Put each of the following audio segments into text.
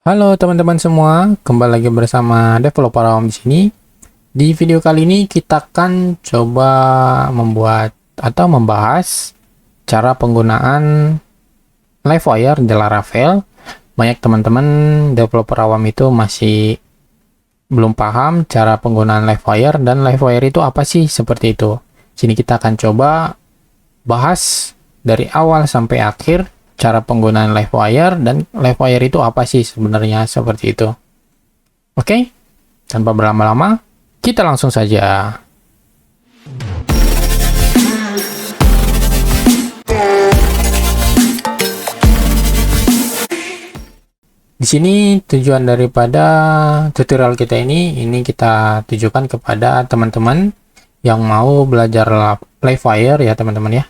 Halo teman-teman semua, kembali lagi bersama developer awam di sini. Di video kali ini kita akan coba membuat atau membahas cara penggunaan Livewire di Laravel. Banyak teman-teman developer awam itu masih belum paham cara penggunaan Livewire dan Livewire itu apa sih, seperti itu. Sini kita akan coba bahas dari awal sampai akhir cara penggunaan Livewire dan Livewire itu apa sih sebenarnya, seperti itu. Oke, tanpa berlama-lama, kita langsung saja. Di sini tujuan daripada tutorial kita ini kita tujukan kepada teman-teman yang mau belajar Livewire ya teman-teman ya,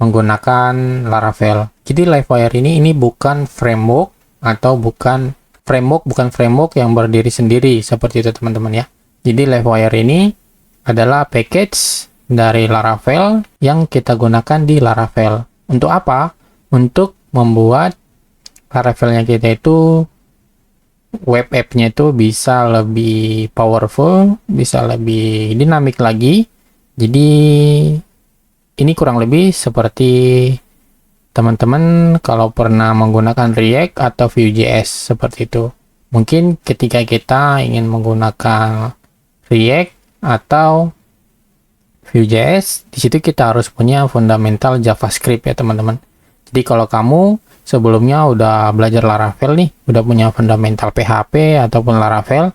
menggunakan Laravel. Jadi Livewire ini bukan framework atau bukan framework yang berdiri sendiri seperti itu teman-teman ya. Jadi Livewire ini adalah package dari Laravel yang kita gunakan di Laravel. Untuk apa? Untuk membuat Laravelnya kita itu web app-nya itu bisa lebih powerful, bisa lebih dinamik lagi. Jadi ini kurang lebih seperti teman-teman kalau pernah menggunakan React atau Vue.js seperti itu. Mungkin ketika kita ingin menggunakan React atau Vue.js, di situ kita harus punya fundamental JavaScript ya teman-teman. Jadi kalau kamu sebelumnya udah belajar Laravel nih, udah punya fundamental PHP ataupun Laravel,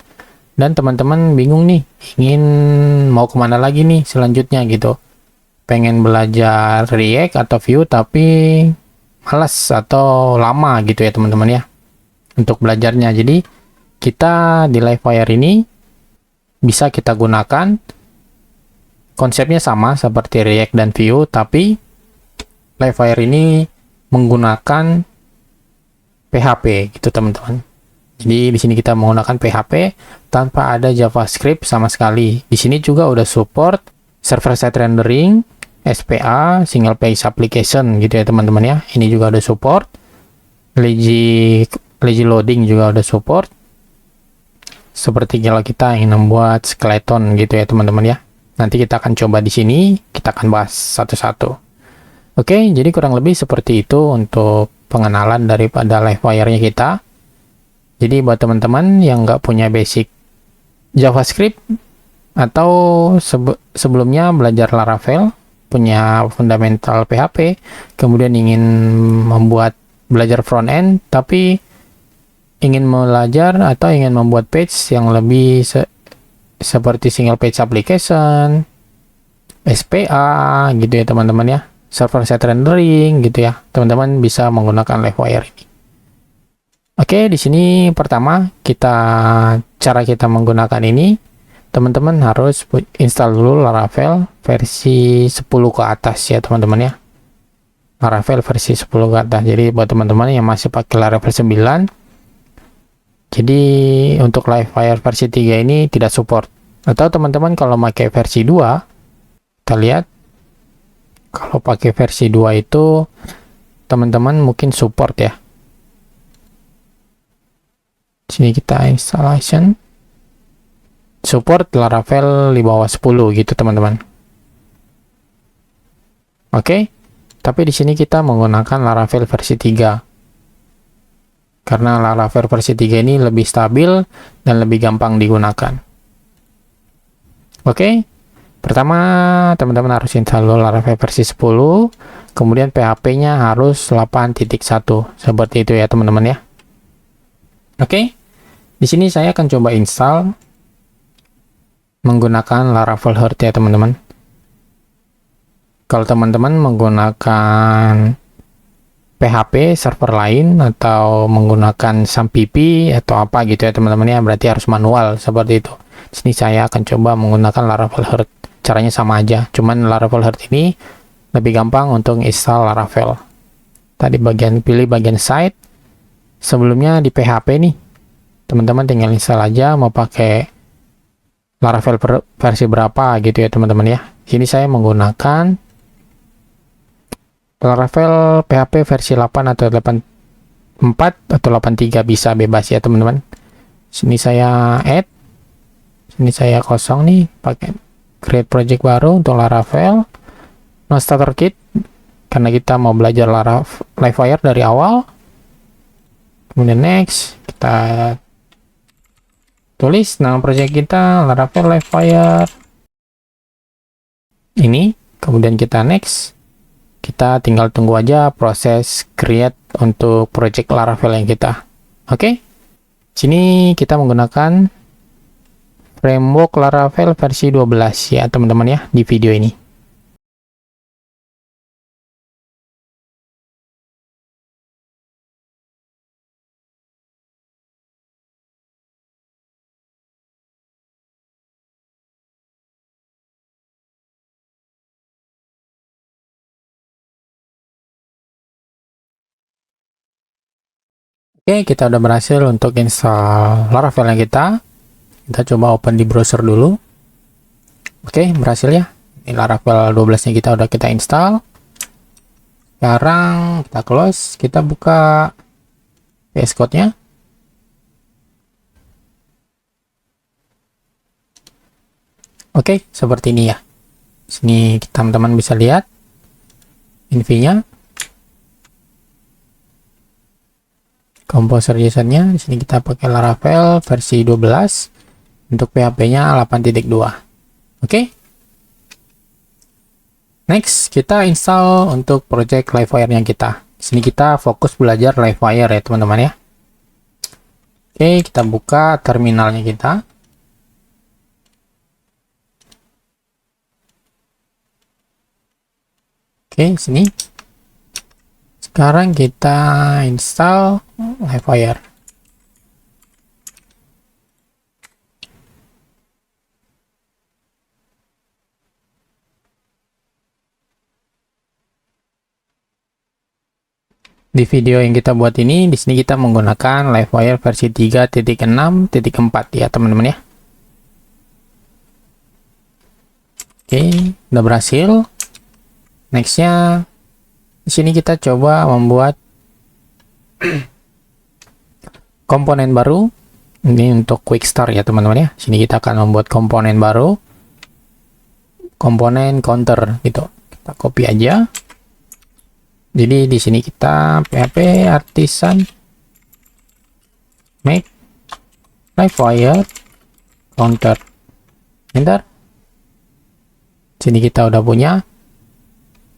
dan teman-teman bingung nih, ingin mau kemana lagi nih selanjutnya gitu. Pengen belajar React atau Vue tapi malas atau lama gitu ya teman-teman ya untuk belajarnya. Jadi kita di Livewire ini bisa kita gunakan konsepnya sama seperti React dan Vue, tapi Livewire ini menggunakan PHP gitu teman-teman. Jadi di sini kita menggunakan PHP tanpa ada JavaScript sama sekali. Di sini juga udah support server-side rendering, SPA, single page application gitu ya teman-teman ya. Ini juga udah support. Lazy loading juga udah support. Seperti kalau kita ingin membuat skeleton gitu ya teman-teman ya. Nanti kita akan coba di sini, kita akan bahas satu-satu. Oke, jadi kurang lebih seperti itu untuk pengenalan daripada Livewire-nya kita. Jadi buat teman-teman yang nggak punya basic JavaScript atau sebelumnya belajar Laravel, punya fundamental PHP, kemudian ingin belajar front-end, tapi ingin belajar atau ingin membuat page yang lebih seperti single page application, SPA gitu ya teman-teman ya, server-side rendering gitu ya, teman-teman bisa menggunakan Livewire ini. Oke, di sini pertama cara kita menggunakan ini, teman-teman harus install dulu Laravel versi 10 ke atas ya teman-teman ya. Laravel versi 10 ke atas. Jadi buat teman-teman yang masih pakai Laravel 9, jadi untuk Livewire versi 3 ini tidak support. Atau teman-teman kalau pakai versi 2, kita lihat kalau pakai versi 2 itu teman-teman mungkin support ya. Sini kita installation, support Laravel di bawah 10 gitu teman-teman. Oke, tapi di sini kita menggunakan Laravel versi 3 karena Laravel versi 3 ini lebih stabil dan lebih gampang digunakan. Oke, pertama teman-teman harus install Laravel versi 10, kemudian PHP-nya harus 8.1 seperti itu ya teman-teman ya. Oke, di sini saya akan coba install menggunakan Laravel Heart ya teman-teman. Kalau teman-teman menggunakan PHP server lain atau menggunakan SAMPP atau apa gitu ya teman-teman ya, berarti harus manual seperti itu. Di sini saya akan coba menggunakan Laravel Heart. Caranya sama aja, cuman Laravel Heart ini lebih gampang untuk install Laravel. Tadi pilih bagian site. Sebelumnya di PHP nih, teman-teman tinggal install aja mau pakai Laravel versi berapa gitu ya teman-teman ya. Sini saya menggunakan Laravel PHP versi 8 atau 8 atau 83 bisa bebas ya teman-teman. Sini saya add, sini saya kosong nih, pakai create project baru untuk Laravel, no starter kit karena kita mau belajar Livewire dari awal. Kemudian next, kita tulis nama project kita Laravel Livewire ini, kemudian kita next. Kita tinggal tunggu aja proses create untuk project Laravel yang kita. Oke. Sini kita menggunakan framework Laravel versi 12 ya teman-teman ya di video ini. Oke, kita udah berhasil untuk install Laravel yang kita. Kita coba open di browser dulu. Oke, berhasil ya. Ini Laravel 12-nya kita udah kita install. Sekarang kita close, kita buka VS Code-nya. Oke, seperti ini ya. Sini teman-teman bisa lihat infonya. Composer JSON-nya di sini kita pakai Laravel versi 12 untuk PHP-nya 8.2. Oke. Next, kita install untuk project Livewire-nya kita. Di sini kita fokus belajar Livewire ya, teman-teman ya. Oke, kita buka terminalnya kita. Oke, sini. Sekarang kita install Livewire. Di video yang kita buat ini, di sini kita menggunakan Livewire versi 3.6.4 ya teman-teman ya. Oke, udah berhasil. Nextnya, di sini kita coba membuat komponen baru. Ini untuk quick start ya teman-teman ya. Sini kita akan membuat komponen baru, komponen counter gitu. Kita copy aja. Jadi di sini kita php artisan make Livewire counter. Enter. Sini kita udah punya.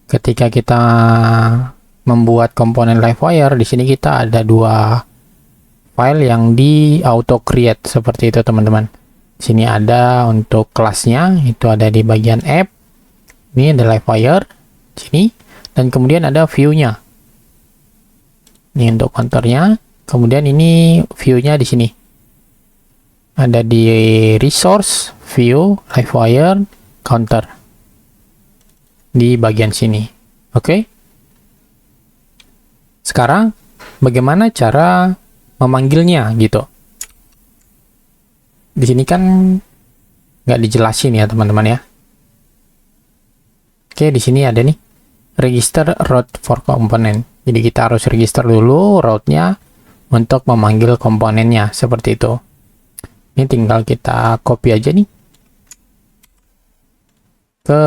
Ketika kita membuat komponen Livewire, di sini kita ada dua file yang di auto create seperti itu teman-teman. Sini ada untuk kelasnya, itu ada di bagian app. Ini ada Livewire sini. Dan kemudian ada view-nya. Ini untuk counternya. Kemudian ini view-nya di sini. Ada di resource, view, Livewire, counter. Di bagian sini. Oke. Sekarang, bagaimana cara memanggilnya gitu. Di sini kan nggak dijelasin ya teman-teman ya. Oke, di sini ada nih. Register route for component. Jadi kita harus register dulu route-nya untuk memanggil komponennya seperti itu. Ini tinggal kita copy aja nih ke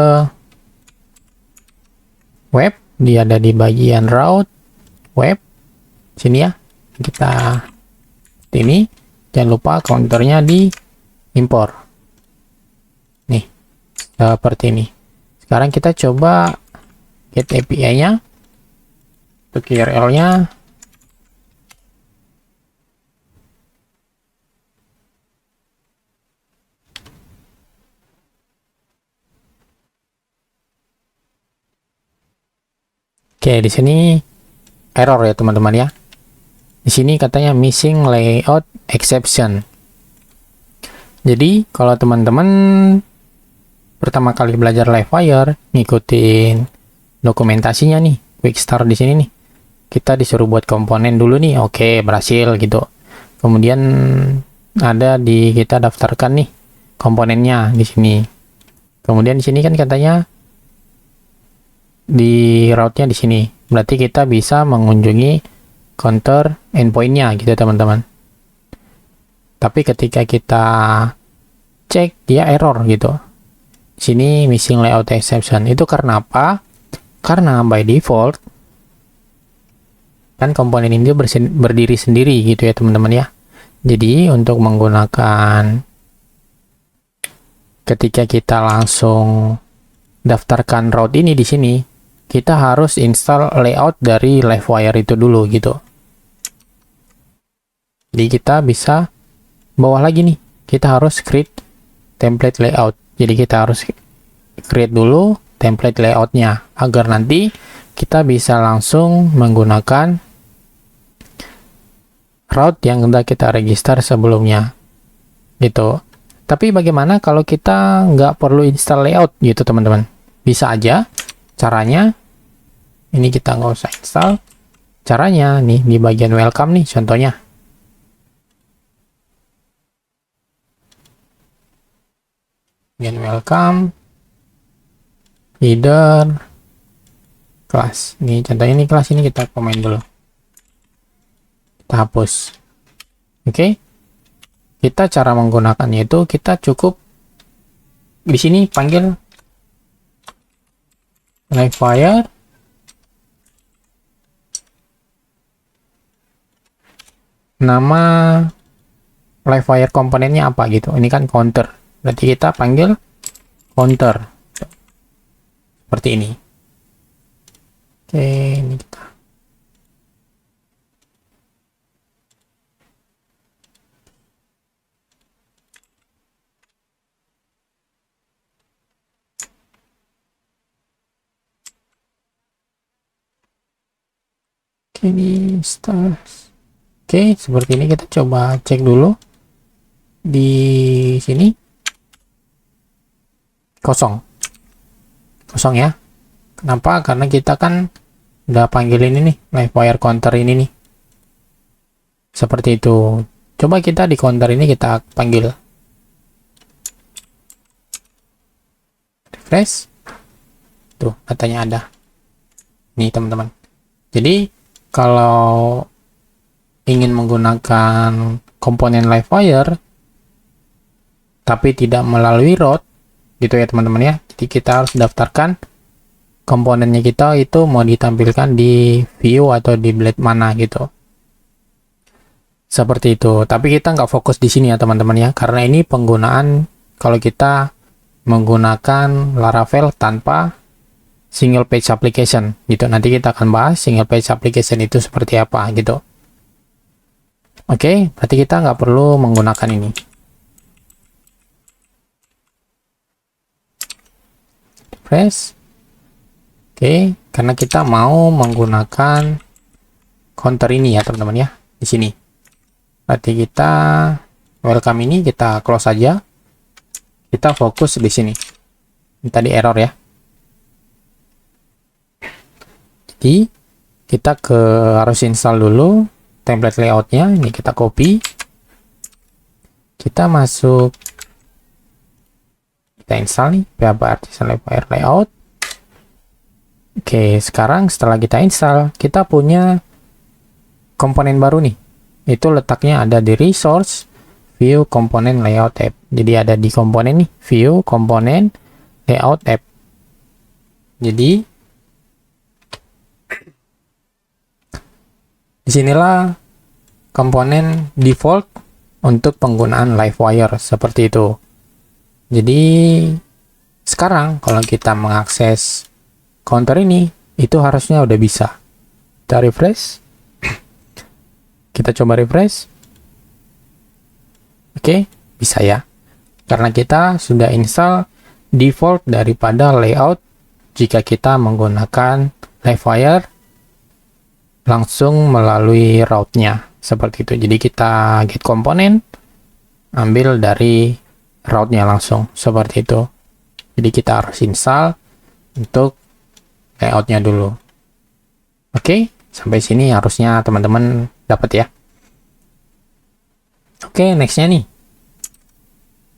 web. Dia ada di bagian route web sini ya. Kita ini jangan lupa counternya di import. Nih seperti ini. Sekarang kita coba get API-nya untuk URL-nya. Oke, di sini error ya teman-teman ya. Di sini katanya missing layout exception. Jadi kalau teman-teman pertama kali belajar Livewire, ngikutin dokumentasinya nih, quick start di sini nih. Kita disuruh buat komponen dulu nih. Oke, berhasil gitu. Kemudian ada di kita daftarkan nih komponennya di sini. Kemudian di sini kan katanya di route-nya di sini. Berarti kita bisa mengunjungi counter endpointnya gitu teman-teman. Tapi ketika kita cek dia error gitu. Sini missing layout exception. Itu karena apa? Karena by default kan komponen ini berdiri sendiri gitu ya teman-teman ya. Jadi untuk menggunakan ketika kita langsung daftarkan route ini di sini, kita harus install layout dari Livewire itu dulu gitu. Jadi kita bisa bawah lagi nih, kita harus create template layout. Jadi kita harus create dulu template layoutnya agar nanti kita bisa langsung menggunakan route yang sudah kita register sebelumnya gitu. Tapi bagaimana kalau kita nggak perlu install layout gitu teman-teman? Bisa aja caranya. Ini kita nggak usah install. Caranya nih di bagian welcome nih contohnya. Bagian welcome, header, kelas. Ini contohnya nih kelas ini kita komen dulu. Kita hapus. Oke. Kita cara menggunakannya itu kita cukup di sini panggil Livewire nama Livewire komponennya apa gitu. Ini kan counter. Berarti kita panggil counter. Seperti ini. Oke, ini kita. Oke, ini stars. Oke, seperti ini kita coba cek dulu. Di sini kosong ya. Kenapa? Karena kita kan udah panggil ini nih Livewire counter ini nih, seperti itu. Coba kita di counter ini kita panggil refresh, tuh katanya ada nih teman-teman. Jadi kalau ingin menggunakan komponen Livewire tapi tidak melalui route gitu ya teman-teman ya. Jadi kita harus daftarkan komponennya kita itu mau ditampilkan di view atau di blade mana gitu. Seperti itu. Tapi kita nggak fokus di sini ya teman-teman ya, karena ini penggunaan kalau kita menggunakan Laravel tanpa single page application gitu. Nanti kita akan bahas single page application itu seperti apa gitu. Oke, berarti kita nggak perlu menggunakan ini. Press. Oke, karena kita mau menggunakan counter ini ya teman-teman ya, di sini. Berarti kita welcome ini kita close aja. Kita fokus di sini. Ini tadi error ya. Jadi kita harus install dulu template layoutnya. Ini kita copy. Kita masuk. Kita install nih PHP Artisan Livewire Layout. Oke, sekarang setelah kita install, kita punya komponen baru nih. Itu letaknya ada di resource view komponen layout app. Jadi ada di komponen nih, view komponen layout app. Jadi disinilah komponen default untuk penggunaan Livewire seperti itu. Jadi sekarang kalau kita mengakses counter ini, itu harusnya udah bisa. Kita refresh. Kita coba refresh. Oke, bisa ya. Karena kita sudah install default daripada layout jika kita menggunakan Livewire langsung melalui route-nya. Seperti itu. Jadi kita get komponen, ambil dari route-nya langsung. Seperti itu. Jadi kita harus install untuk layout-nya dulu. Oke, sampai sini harusnya teman-teman dapat ya. Oke, next-nya nih.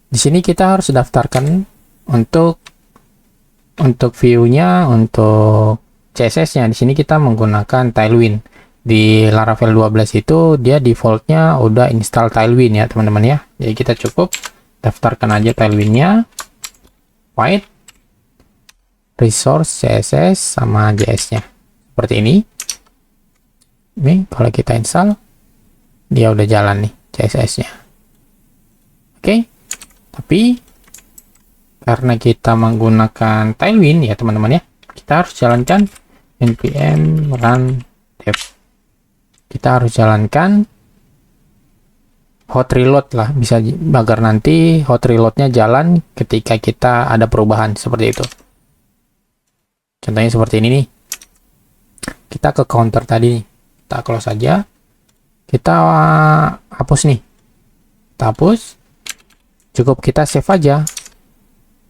Di sini kita harus daftarkan untuk view-nya, untuk CSS-nya. Di sini kita menggunakan Tailwind. di Laravel 12 itu dia defaultnya udah install Tailwind ya teman-teman ya. Jadi kita cukup daftarkan aja Tailwindnya, void resource CSS sama JS-nya seperti ini. Ini kalau kita install dia udah jalan nih CSS-nya. Oke, tapi karena kita menggunakan Tailwind ya teman-teman ya, kita harus jalankan npm run dev. Kita harus jalankan hot reload lah, bisa agar nanti hot reloadnya jalan ketika kita ada perubahan seperti itu. Contohnya seperti ini nih. Kita ke counter tadi nih, kita close saja. Kita hapus nih. Kita hapus. Cukup kita save aja.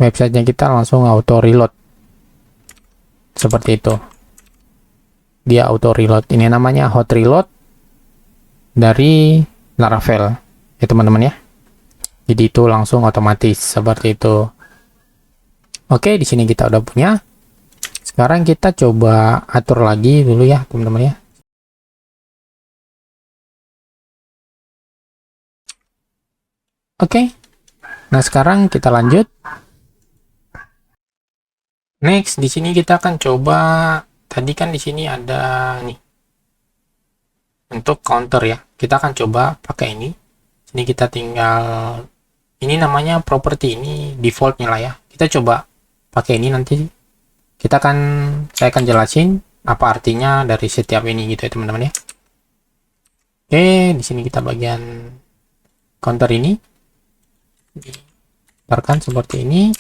Websitenya kita langsung auto reload. Seperti itu. Dia auto reload. Ini namanya hot reload dari Laravel. Ya teman-teman ya. Jadi itu langsung otomatis seperti itu. Oke, di sini kita udah punya. Sekarang kita coba atur lagi dulu ya teman-teman ya. Oke. Nah, sekarang kita lanjut. Next, di sini kita akan coba, tadi kan di sini ada nih untuk counter ya. Kita akan coba pakai ini. Sini kita tinggal, ini namanya property, ini defaultnya lah ya. Kita coba pakai ini nanti. Saya akan jelasin apa artinya dari setiap ini gitu ya teman-teman ya. Oke, di sini kita bagian counter ini. Daftarkan seperti ini.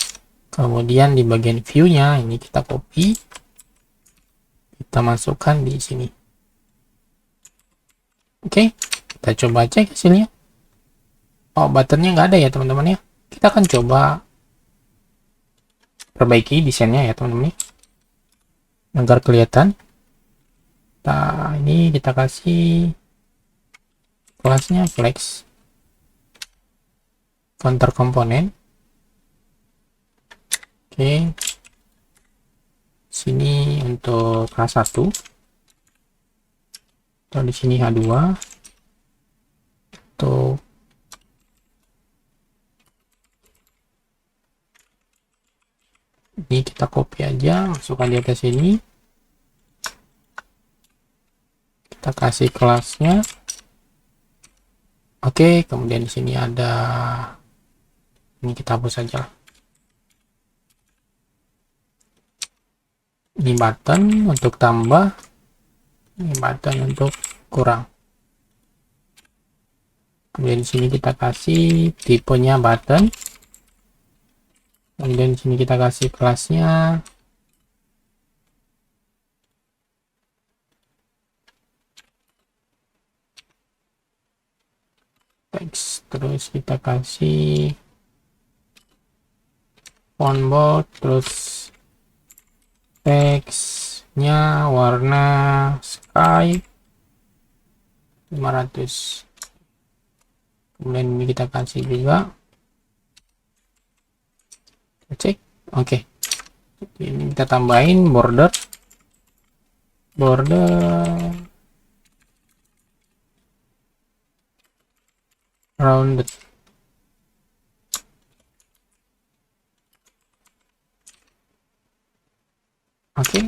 Kemudian di bagian view-nya ini kita copy, kita masukkan di sini. Oke, kita coba cek hasilnya. Oh, buttonnya nggak ada ya teman-teman ya. Kita akan coba perbaiki desainnya ya teman-teman ya, agar kelihatan. Nah, ini kita kasih kelasnya flex counter komponen. Oke, sini untuk H1 atau di sini H2 untuk ini kita copy aja, masukkan di atas sini, kita kasih kelasnya. Oke, kemudian di sini ada ini, kita hapus saja. Ini button untuk tambah, ini button untuk kurang. Kemudian di sini kita kasih tipenya button. Kemudian di sini kita kasih kelasnya. Teks, terus kita kasih font bold, terus teksnya warna sky 500. Kemudian ini kita kasih juga, kita cek. Oke, ini kita tambahin border rounded. Oke,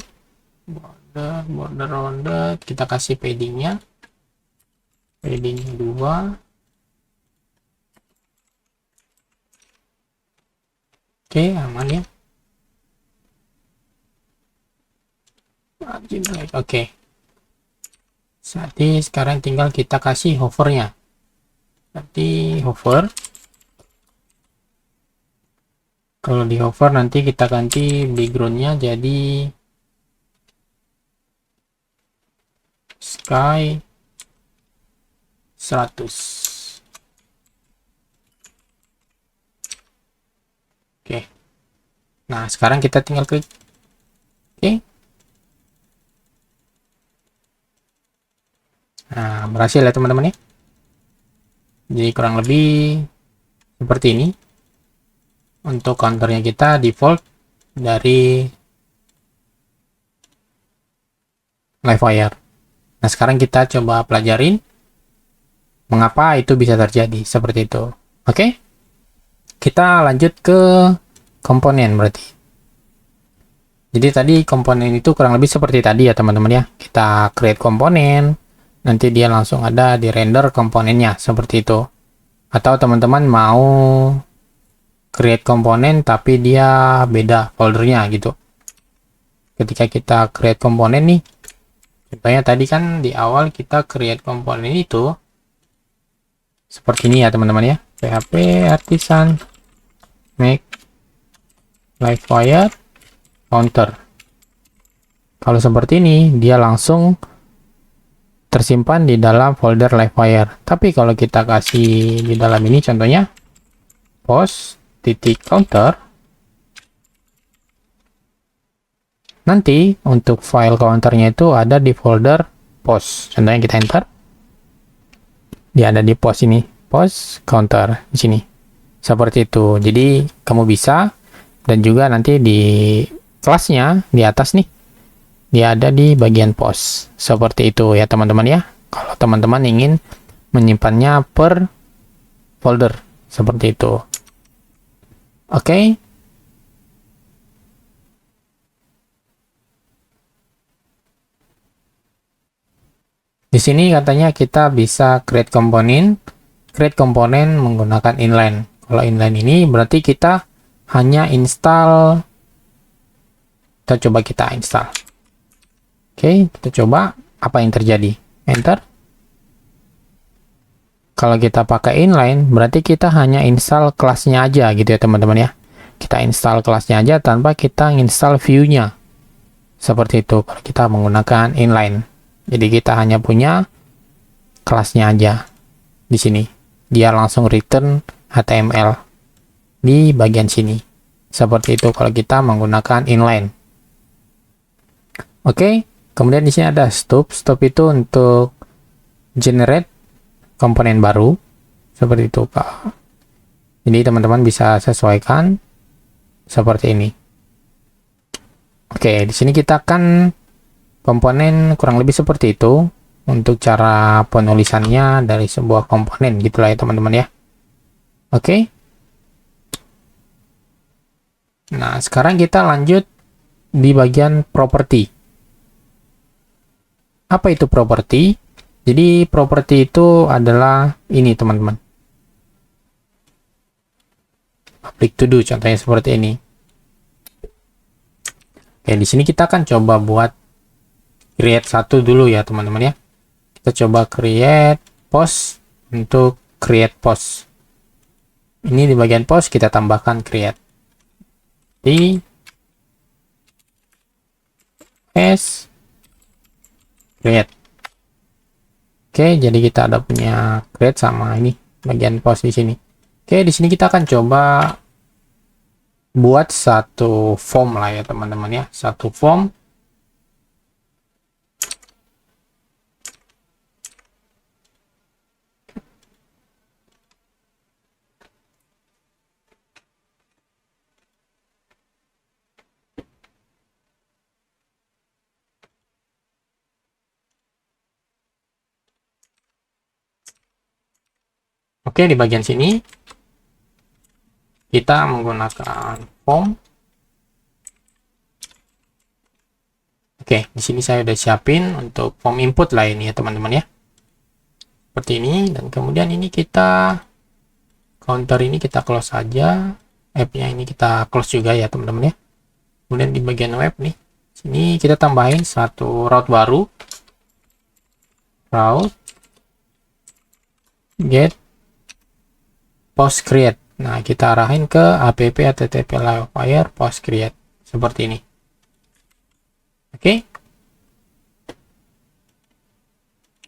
border rounded, kita kasih paddingnya 2. Oke, aman ya. Oke, sekarang tinggal kita kasih hovernya. Nanti hover, kalau di hover nanti kita ganti backgroundnya jadi sky 100. Oke, nah sekarang kita tinggal klik. Oke, nah berhasil ya teman-teman ya. Jadi kurang lebih seperti ini untuk counternya kita default dari Livewire. Nah, sekarang kita coba pelajarin mengapa itu bisa terjadi seperti itu. Oke, kita lanjut ke komponen berarti. Jadi tadi komponen itu kurang lebih seperti tadi ya teman-teman ya. Kita create komponen, nanti dia langsung ada di render komponennya seperti itu. Atau teman-teman mau create komponen tapi dia beda foldernya gitu. Ketika kita create komponen nih, contohnya tadi kan di awal kita create komponen itu seperti ini ya teman-teman ya. PHP artisan make livewire counter. Kalau seperti ini, dia langsung tersimpan di dalam folder livewire. Tapi kalau kita kasih di dalam ini, contohnya post titik counter, nanti untuk file counternya itu ada di folder post. Contohnya kita enter, dia ada di post ini, post counter di sini. Seperti itu. Jadi kamu bisa, dan juga nanti di kelasnya di atas nih, dia ada di bagian post. Seperti itu ya teman-teman ya. Kalau teman-teman ingin menyimpannya per folder seperti itu. Oke. Di sini katanya kita bisa create komponen menggunakan inline. Kalau inline ini berarti kita hanya install. Kita coba install. Oke, kita coba apa yang terjadi. Enter. Kalau kita pakai inline, berarti kita hanya install kelasnya aja gitu ya teman-teman ya. Kita install kelasnya aja tanpa kita install view-nya. Seperti itu kalau kita menggunakan inline. Jadi kita hanya punya kelasnya aja di sini. Dia langsung return HTML di bagian sini. Seperti itu kalau kita menggunakan inline. Oke, kemudian di sini ada stop. Stop itu untuk generate komponen baru. Seperti itu, Pak. Jadi teman-teman bisa sesuaikan seperti ini. Oke, di sini kita akan komponen kurang lebih seperti itu untuk cara penulisannya dari sebuah komponen gitulah ya teman-teman ya. Oke. Nah, sekarang kita lanjut di bagian properti. Apa itu properti? Jadi properti itu adalah ini teman-teman. Public to do contohnya seperti ini. Oke, di sini kita akan coba buat create satu dulu ya teman-teman ya. Kita coba create post untuk create post. Ini di bagian post kita tambahkan create. Di s create. Oke, jadi kita ada punya create sama ini bagian post di sini. Oke, di sini kita akan coba buat satu form lah ya teman-teman ya, satu form. Oke, di bagian sini kita menggunakan form. Oke, di sini saya udah siapin untuk form input lah ini ya teman-teman ya. Seperti ini, dan kemudian ini kita counter ini kita close saja. App-nya ini kita close juga ya teman-teman ya. Kemudian di bagian web nih, sini kita tambahin satu route baru. Route get post create. Nah, kita arahin ke app http livewire post create seperti ini. Oke.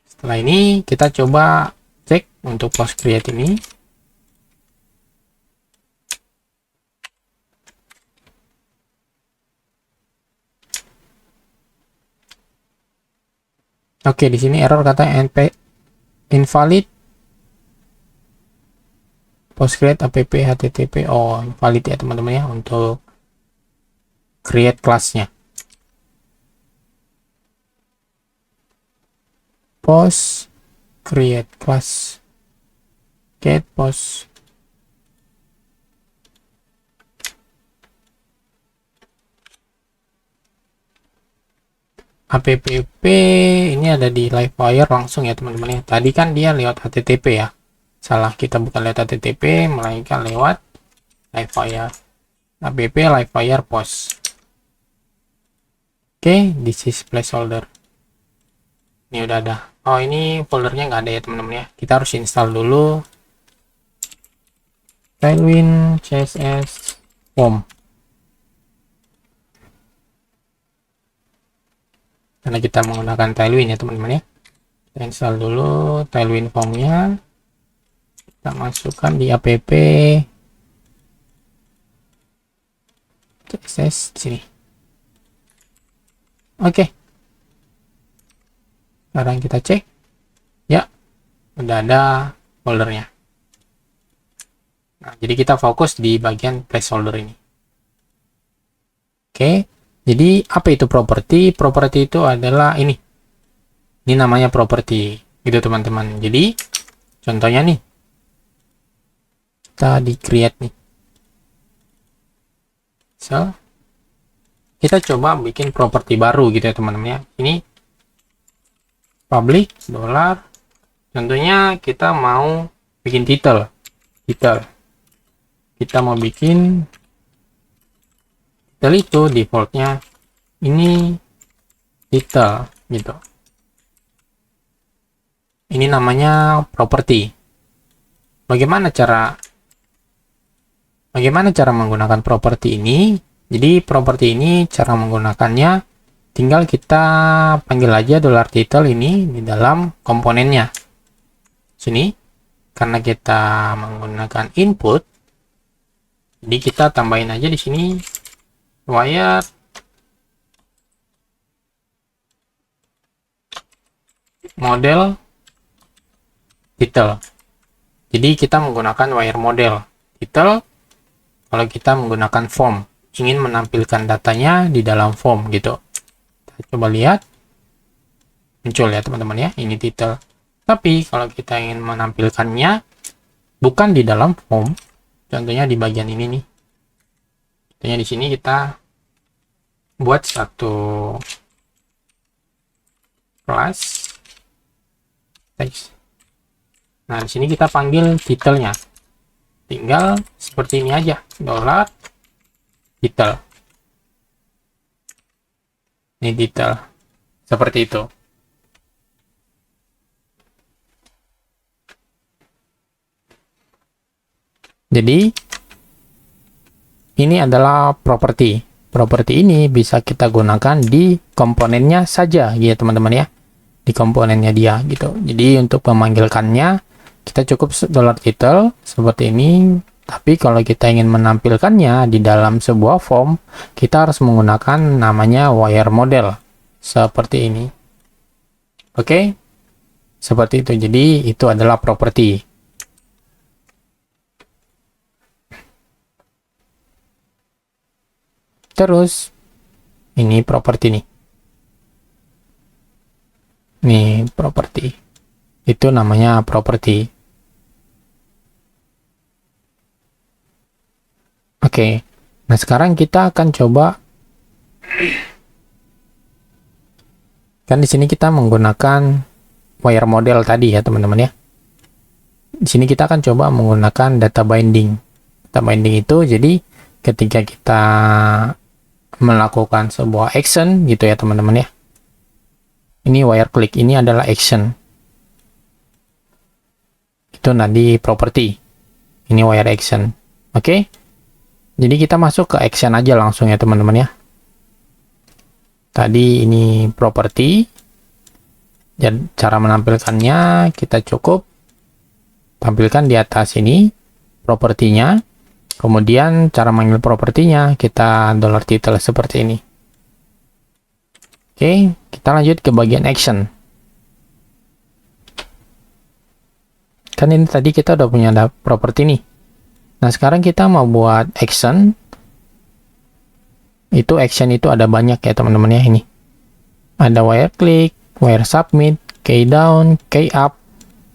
Setelah ini kita coba cek untuk post create ini. Oke, di sini error kata invalid post create app http. Oh, invalid ya teman-teman ya untuk create kelasnya. post create class get post. App ini ada di Livewire langsung ya teman-teman ya. Tadi kan dia lewat HTTP ya. Salah, kita bukan lewat HTTP, melainkan lewat Livewire. App Livewire post. Oke, this is placeholder. Ini udah ada. Oh, ini foldernya nggak ada ya teman-teman ya. Kita harus install dulu Tailwind CSS form. Karena kita menggunakan Tailwind ya teman-teman ya. Kita install dulu Tailwind formnya. Kita masukkan di app CSS di sini. Oke. Sekarang kita cek. Ya, udah ada foldernya. Nah, jadi kita fokus di bagian placeholder ini. Oke. Jadi apa itu property? Property itu adalah ini. Ini namanya property, gitu teman-teman. Jadi contohnya nih, kita di create nih. So, kita coba bikin property baru gitu ya teman-teman ya. Ini public dollar. Contohnya kita mau bikin title. Kita mau bikin title itu defaultnya ini title gitu. Ini namanya property. Bagaimana cara menggunakan property ini? Jadi property ini cara menggunakannya tinggal kita panggil aja $title ini di dalam komponennya. Sini karena kita menggunakan input, jadi kita tambahin aja di sini wire model title. Jadi kita menggunakan wire model title kalau kita menggunakan form, ingin menampilkan datanya di dalam form gitu. Kita coba lihat, muncul ya teman-teman ya, ini title. Tapi kalau kita ingin menampilkannya bukan di dalam form, contohnya di bagian ini nih. Contohnya di sini kita buat satu kelas text. Nah, di sini kita panggil titelnya. Tinggal seperti ini aja, $title. Ini title. Seperti itu. Jadi ini adalah property. Property ini bisa kita gunakan di komponennya saja, ya teman-teman ya. Di komponennya dia gitu. Jadi untuk memanggilkannya kita cukup $title seperti ini. Tapi kalau kita ingin menampilkannya di dalam sebuah form, kita harus menggunakan namanya wire model seperti ini. Oke, seperti itu. Jadi itu adalah property. Terus ini property nih. Ini property. Itu namanya property. Oke. Nah, sekarang kita akan coba kan di sini kita menggunakan wire model tadi ya, teman-teman ya. Di sini kita akan coba menggunakan data binding. Data binding itu jadi ketika kita melakukan sebuah action gitu ya teman-teman ya. Ini wire click, ini adalah action. Itu nanti property. Ini wire action. Oke. Jadi kita masuk ke action aja langsung ya teman-teman ya. Tadi ini property. Dan cara menampilkannya kita cukup tampilkan di atas ini propertinya. Kemudian cara manggil propertinya kita $title seperti ini. Oke, kita lanjut ke bagian action. Kan ini tadi kita udah punya properti nih. Nah, sekarang kita mau buat action. Itu action itu ada banyak ya teman-teman ya ini. Ada wire click, wire submit, key down, key up,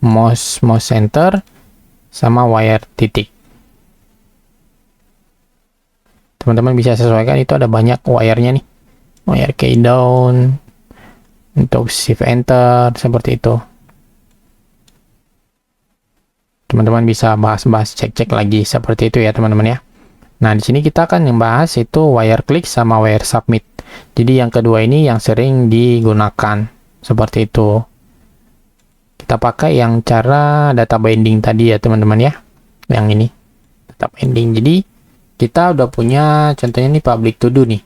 mouse center, sama wire titik. Teman-teman bisa sesuaikan, itu ada banyak wire-nya nih. Wire key down, untuk shift enter, seperti itu. Teman-teman bisa bahas-bahas, cek-cek lagi seperti itu ya teman-teman ya. Nah, di sini kita akan membahas itu wire click sama wire submit. Jadi yang kedua ini yang sering digunakan seperti itu. Kita pakai yang cara data binding tadi ya teman-teman ya. Yang ini data binding. Jadi kita udah punya contohnya nih public to do nih.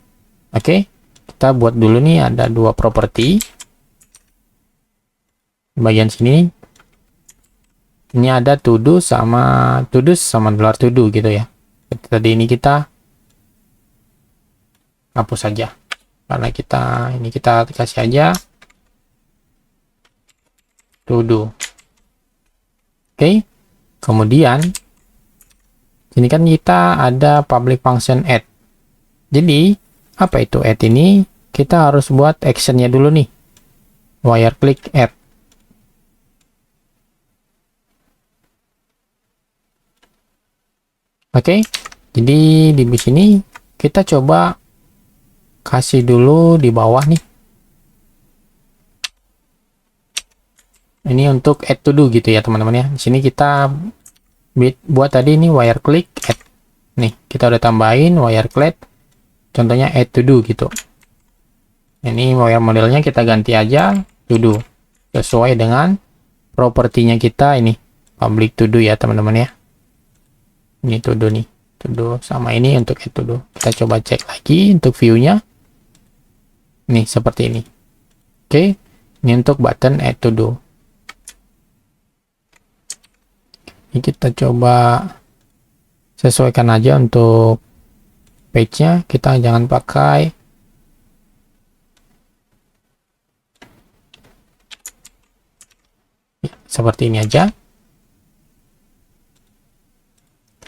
Oke. Kita buat dulu nih ada dua properti. Di bagian sini ini ada to do sama dollar to do gitu ya. Tadi ini kita hapus saja karena kita kasih aja to do. Oke. Kemudian ini kan kita ada public function add. Jadi apa itu add ini? Kita harus buat actionnya dulu nih. Wire click add. Oke, jadi di sini kita coba kasih dulu di bawah nih. Ini untuk add to do gitu ya teman-teman ya. Di sini kita buat tadi ini wire click add. Nih, kita udah tambahin wire click. Contohnya add to do gitu. Ini wire modelnya kita ganti aja to do. Sesuai dengan propertinya kita ini. Public to do ya teman-teman ya. Ini to do nih. To do sama ini untuk add to do. Kita coba cek lagi untuk view-nya. Nih, seperti ini. Oke. Ini untuk button add to do. Ini kita coba sesuaikan aja untuk page-nya. Kita jangan pakai seperti ini aja.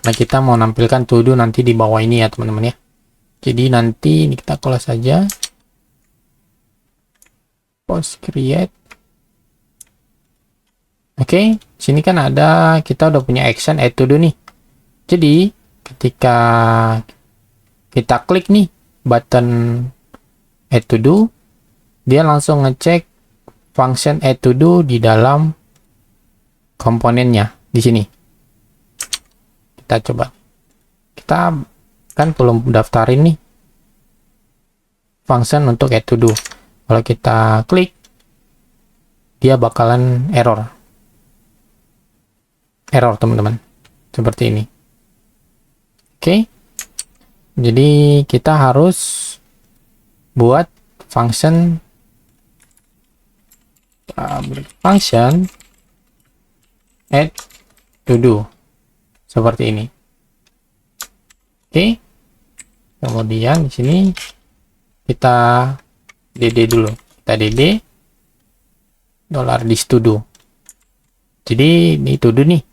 Nah, kita mau nampilkan to do nanti di bawah ini ya teman-teman ya. Jadi nanti ini kita close saja. Post create. Oke, sini kan ada kita udah punya action add to do nih. Jadi ketika kita klik nih button add to do, dia langsung ngecek function add to do di dalam komponennya di sini. Kita coba. Kita kan belum daftarin nih function untuk add to do. Kalau kita klik, dia bakalan error teman-teman, seperti ini. Oke, jadi kita harus buat function add to do seperti ini. Oke, kemudian di sini kita dd dulu, kita dd $this to do. Jadi ini to do nih,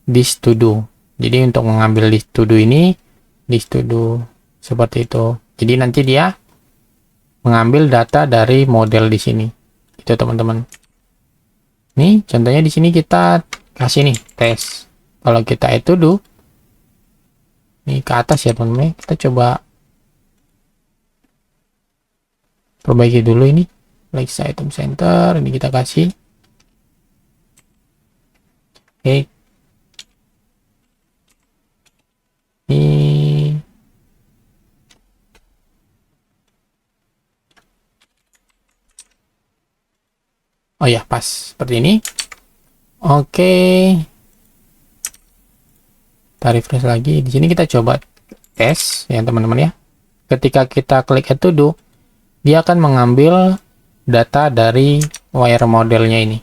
this to do. Jadi untuk mengambil this to do ini, this to do seperti itu. Jadi nanti dia mengambil data dari model di sini. Itu teman-teman. Nih contohnya di sini kita kasih nih tes. Kalau kita add to do, ini ke atas ya teman-teman. Kita coba perbaiki dulu ini. Like item center, ini kita kasih. Oke. Ini oh ya, pas seperti ini. Oke. Kita refresh lagi. Di sini kita coba tes ya teman-teman ya. Ketika kita klik add to do, dia akan mengambil data dari wire modelnya ini.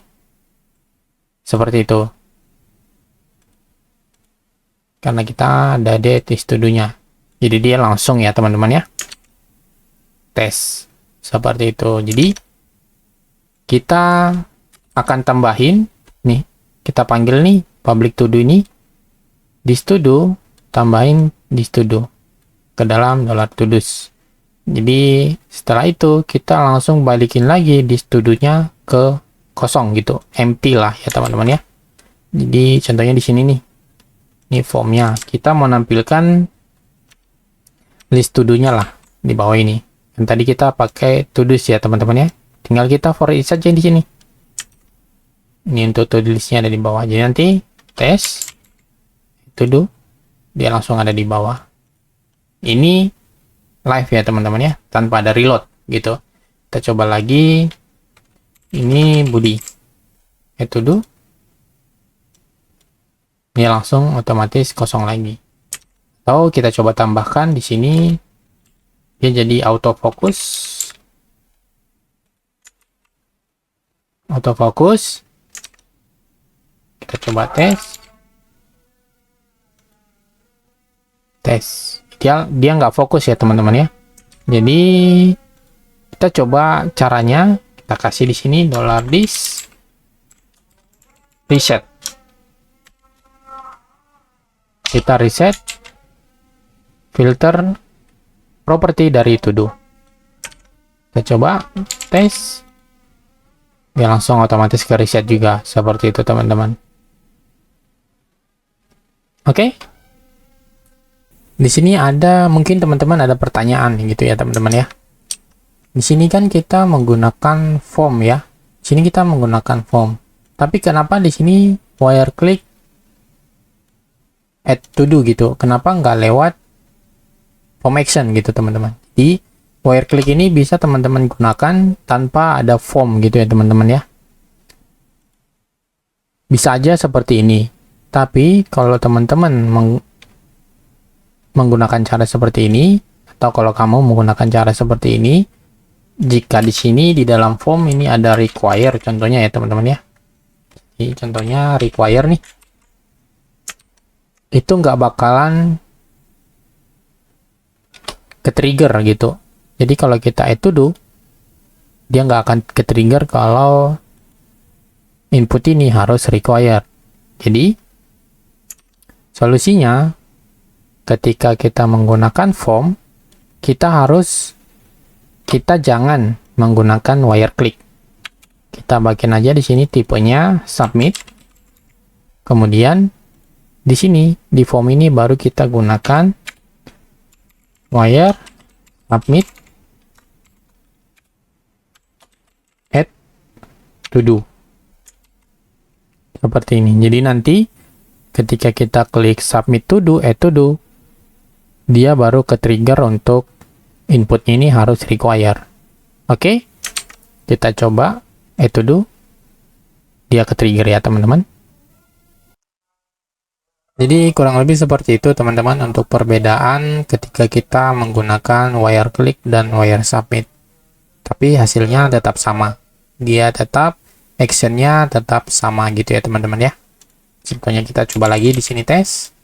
Seperti itu. Karena kita ada di to do-nya. Jadi dia langsung ya teman-teman ya. Tes. Seperti itu. Jadi kita akan tambahin nih. Kita panggil nih public to do ini. This to do, tambahin this to do ke dalam $todos. Jadi setelah itu kita langsung balikin lagi this to do-nya ke kosong gitu, empty lah ya teman-teman ya. Jadi contohnya di sini nih, ini formnya kita mau nampilkan list to do-nya lah di bawah ini. Dan tadi kita pakai to do ya teman-teman ya, tinggal kita for each saja di sini. Ini untuk to do listnya ada di bawah, jadi nanti tes to do dia langsung ada di bawah. Ini live ya teman-teman ya, tanpa ada reload gitu. Kita coba lagi, ini Budi to do, ini langsung otomatis kosong lagi. Atau kita coba tambahkan di sini, dia jadi autofocus, kita coba tes, dia nggak fokus ya teman-teman ya. Jadi kita coba caranya, kita kasih di sini $this reset, kita reset filter property dari to do. Kita coba tes, dia langsung otomatis ke reset juga seperti itu teman-teman. Oke. Di sini ada, mungkin teman-teman ada pertanyaan gitu ya teman-teman ya. Di sini kan kita menggunakan form ya. Di sini kita menggunakan form. Tapi kenapa di sini wire click add to do gitu? Kenapa nggak lewat form action gitu teman-teman? Di wire click ini bisa teman-teman gunakan tanpa ada form gitu ya teman-teman ya. Bisa aja seperti ini. Tapi kalau teman-teman menggunakan cara seperti ini, atau kalau kamu menggunakan cara seperti ini, jika di sini di dalam form ini ada require contohnya ya teman-teman ya. Ini contohnya require nih. Itu nggak bakalan ke trigger gitu. Jadi kalau kita add to do, dia nggak akan ke trigger kalau input ini harus require. Jadi solusinya, ketika kita menggunakan form, kita jangan menggunakan wire click. Kita bagian aja di sini tipenya submit. Kemudian di sini di form ini baru kita gunakan wire submit add to do. Seperti ini. Jadi nanti ketika kita klik submit to do, add to do, dia baru ke trigger untuk input ini harus require. Oke, kita coba add to do, dia ke trigger ya teman-teman. Jadi kurang lebih seperti itu teman-teman untuk perbedaan ketika kita menggunakan wire click dan wire submit. Tapi hasilnya tetap sama, dia tetap actionnya tetap sama gitu ya teman-teman ya. Contohnya kita coba lagi di sini tes,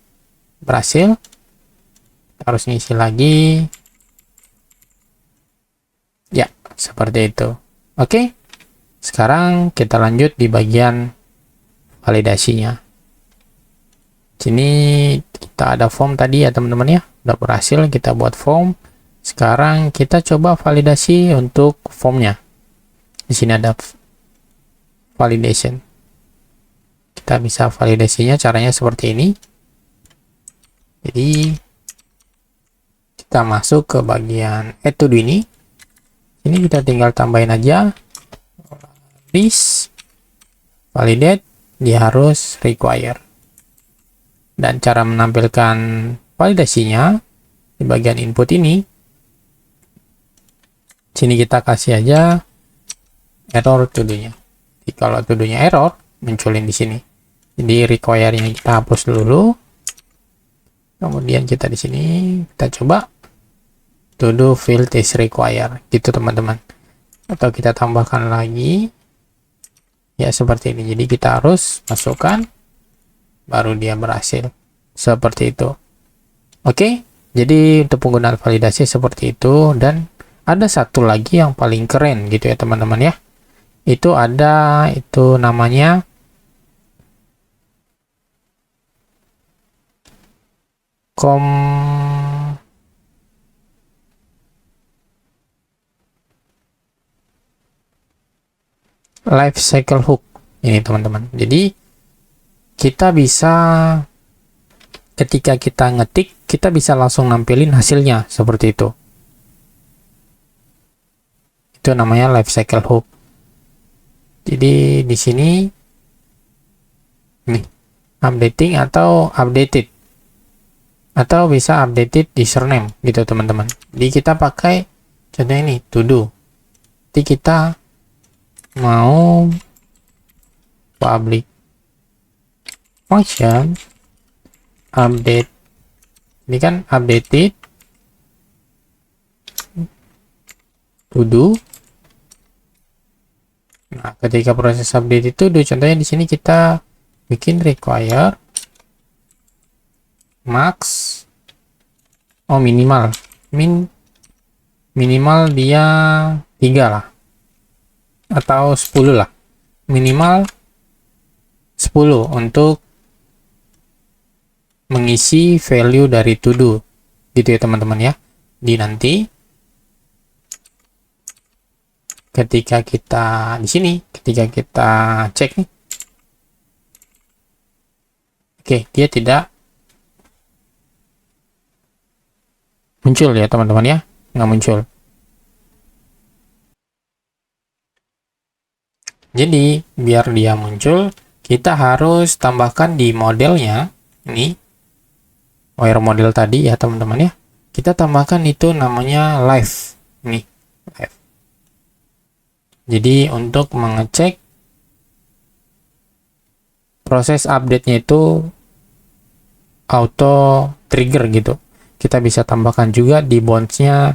berhasil. Harus ngisi lagi ya, seperti itu. Oke, sekarang kita lanjut di bagian validasinya. Sini kita ada form tadi ya teman-teman ya, udah berhasil kita buat form. Sekarang kita coba validasi untuk formnya. Di sini ada validation, kita bisa validasinya caranya seperti ini. Jadi kita masuk ke bagian add to do ini. Ini kita tinggal tambahin aja this validate, dia harus require. Dan cara menampilkan validasinya di bagian input ini, sini kita kasih aja error to do-nya. Jadi kalau to do-nya error, munculin di sini. Jadi require-nya kita hapus dulu. Kemudian kita di sini kita coba to do field is require gitu teman-teman. Atau kita tambahkan lagi ya seperti ini. Jadi kita harus masukkan baru dia berhasil seperti itu. Oke, jadi untuk penggunaan validasi seperti itu. Dan ada satu lagi yang paling keren gitu ya teman-teman ya. Itu ada, itu namanya life cycle hook ini teman-teman. Jadi kita bisa ketika kita ngetik, kita bisa langsung nampilin hasilnya seperti itu. Itu namanya life cycle hook. Jadi di sini nih updating atau updated, atau bisa updated username gitu teman-teman. Jadi kita pakai contohnya ini to do. Jadi kita mau public function update, ini kan updated to do. Nah, ketika proses update itu contohnya di sini kita bikin require max, minimal dia 3 lah atau 10 lah, minimal 10 untuk mengisi value dari to do gitu ya teman-teman ya. Di nanti ketika kita di sini, ketika kita cek nih, oke, dia tidak muncul ya teman-teman ya, nggak muncul. Jadi biar dia muncul, kita harus tambahkan di modelnya ini, wire model tadi ya teman-teman ya. Kita tambahkan itu namanya live nih, live. Jadi untuk mengecek proses update-nya itu auto trigger gitu, kita bisa tambahkan juga di bounce-nya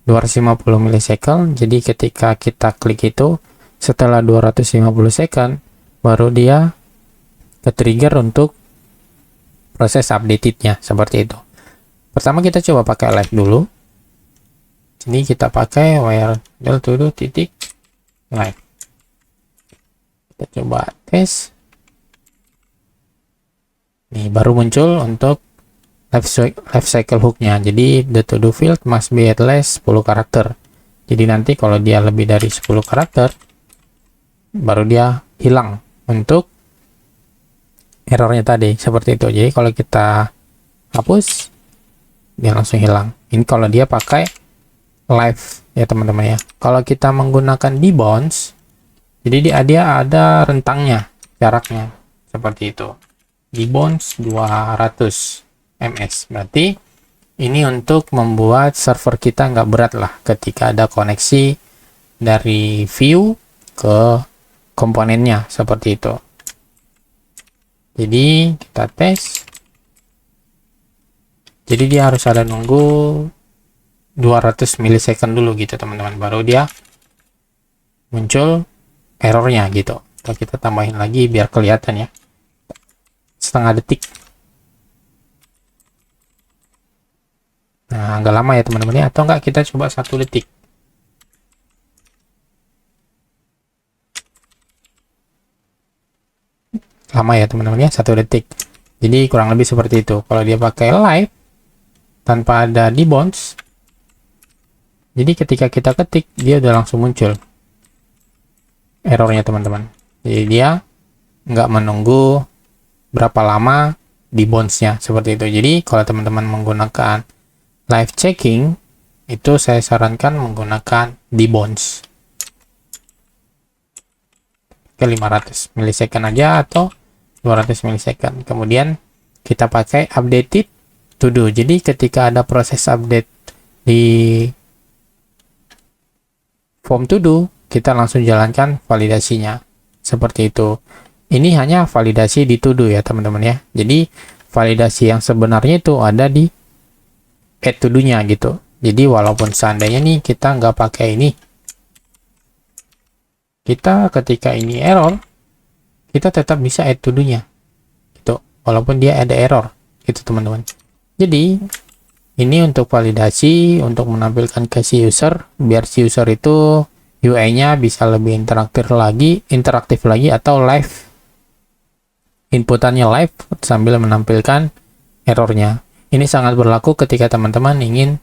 250 millisecond. Jadi ketika kita klik itu, setelah 250 second baru dia ke trigger untuk proses updated-nya seperti itu. Pertama kita coba pakai live dulu. Ini kita pakai wire del to do titik live. Kita coba tes. Nih baru muncul untuk life cycle hook-nya. Jadi the to do field must be at least 10 karakter. Jadi nanti kalau dia lebih dari 10 karakter baru dia hilang untuk errornya tadi seperti itu. Jadi kalau kita hapus dia langsung hilang. Ini kalau dia pakai live ya teman-teman ya. Kalau kita menggunakan debounce, jadi dia ada rentangnya, jaraknya seperti itu. Debounce 200 ms, berarti ini untuk membuat server kita nggak berat lah ketika ada koneksi dari view ke komponennya seperti itu. Jadi kita tes. Jadi dia harus ada nunggu 200 millisecond dulu gitu teman-teman, baru dia muncul errornya gitu. Atau kita tambahin lagi biar kelihatan ya, setengah detik. Nah agak lama ya teman-teman ya, atau enggak kita coba 1 detik. Lama ya teman-teman ya, 1 detik. Jadi kurang lebih seperti itu. Kalau dia pakai live tanpa ada debounce, jadi ketika kita ketik dia udah langsung muncul errornya teman-teman. Jadi dia nggak menunggu berapa lama debounce-nya seperti itu. Jadi kalau teman-teman menggunakan live checking itu saya sarankan menggunakan debounce ke 500 millisecond aja atau 200 millisecond. Kemudian kita pakai updated to do. Jadi ketika ada proses update di form to do, kita langsung jalankan validasinya seperti itu. Ini hanya validasi di to do ya teman-teman ya. Jadi validasi yang sebenarnya itu ada di add to do-nya gitu. Jadi walaupun seandainya nih kita nggak pakai ini, kita ketika ini error, kita tetap bisa add to do-nya gitu, walaupun dia ada error gitu teman-teman. Jadi ini untuk validasi, untuk menampilkan ke si user, biar si user itu UI-nya bisa lebih interaktif lagi atau live, inputannya live sambil menampilkan errornya. Ini sangat berlaku ketika teman-teman ingin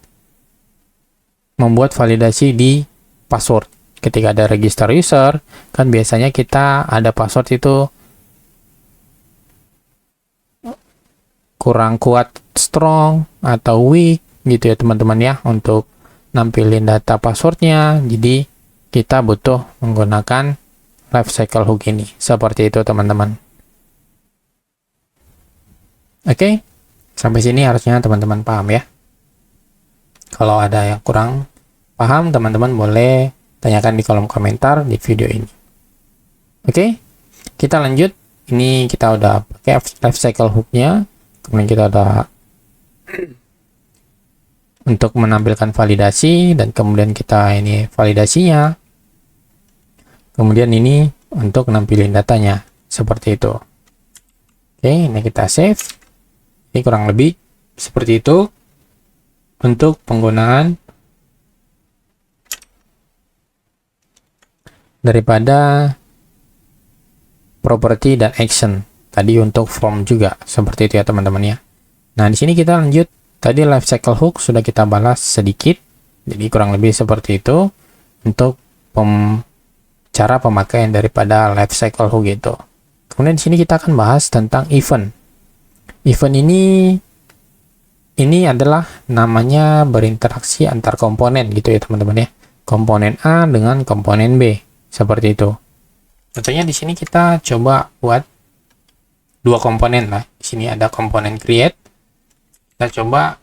membuat validasi di password ketika ada register user, kan biasanya kita ada password itu kurang kuat, strong atau weak gitu ya teman-teman ya, untuk nampilin data passwordnya. Jadi kita butuh menggunakan lifecycle hook ini, seperti itu teman-teman. Oke, sampai sini harusnya teman-teman paham ya. Kalau ada yang kurang paham, teman-teman boleh tanyakan di kolom komentar di video ini. Oke, kita lanjut. Ini kita udah pakai lifecycle hook-nya, kemudian kita udah untuk menampilkan validasi, dan kemudian kita ini validasinya, kemudian ini untuk nampilin datanya, seperti itu. Oke, ini kita save. Ini kurang lebih seperti itu untuk penggunaan daripada property dan action. Tadi untuk form juga seperti itu ya teman-teman ya. Nah, di sini kita lanjut. Tadi lifecycle hook sudah kita balas sedikit. Jadi kurang lebih seperti itu untuk cara pemakaian daripada lifecycle hook itu. Kemudian di sini kita akan bahas tentang event. Event ini adalah namanya berinteraksi antar komponen gitu ya teman-teman ya. Komponen A dengan komponen B, seperti itu. Contohnya di sini kita coba buat dua komponen lah. Di sini ada komponen create. Kita coba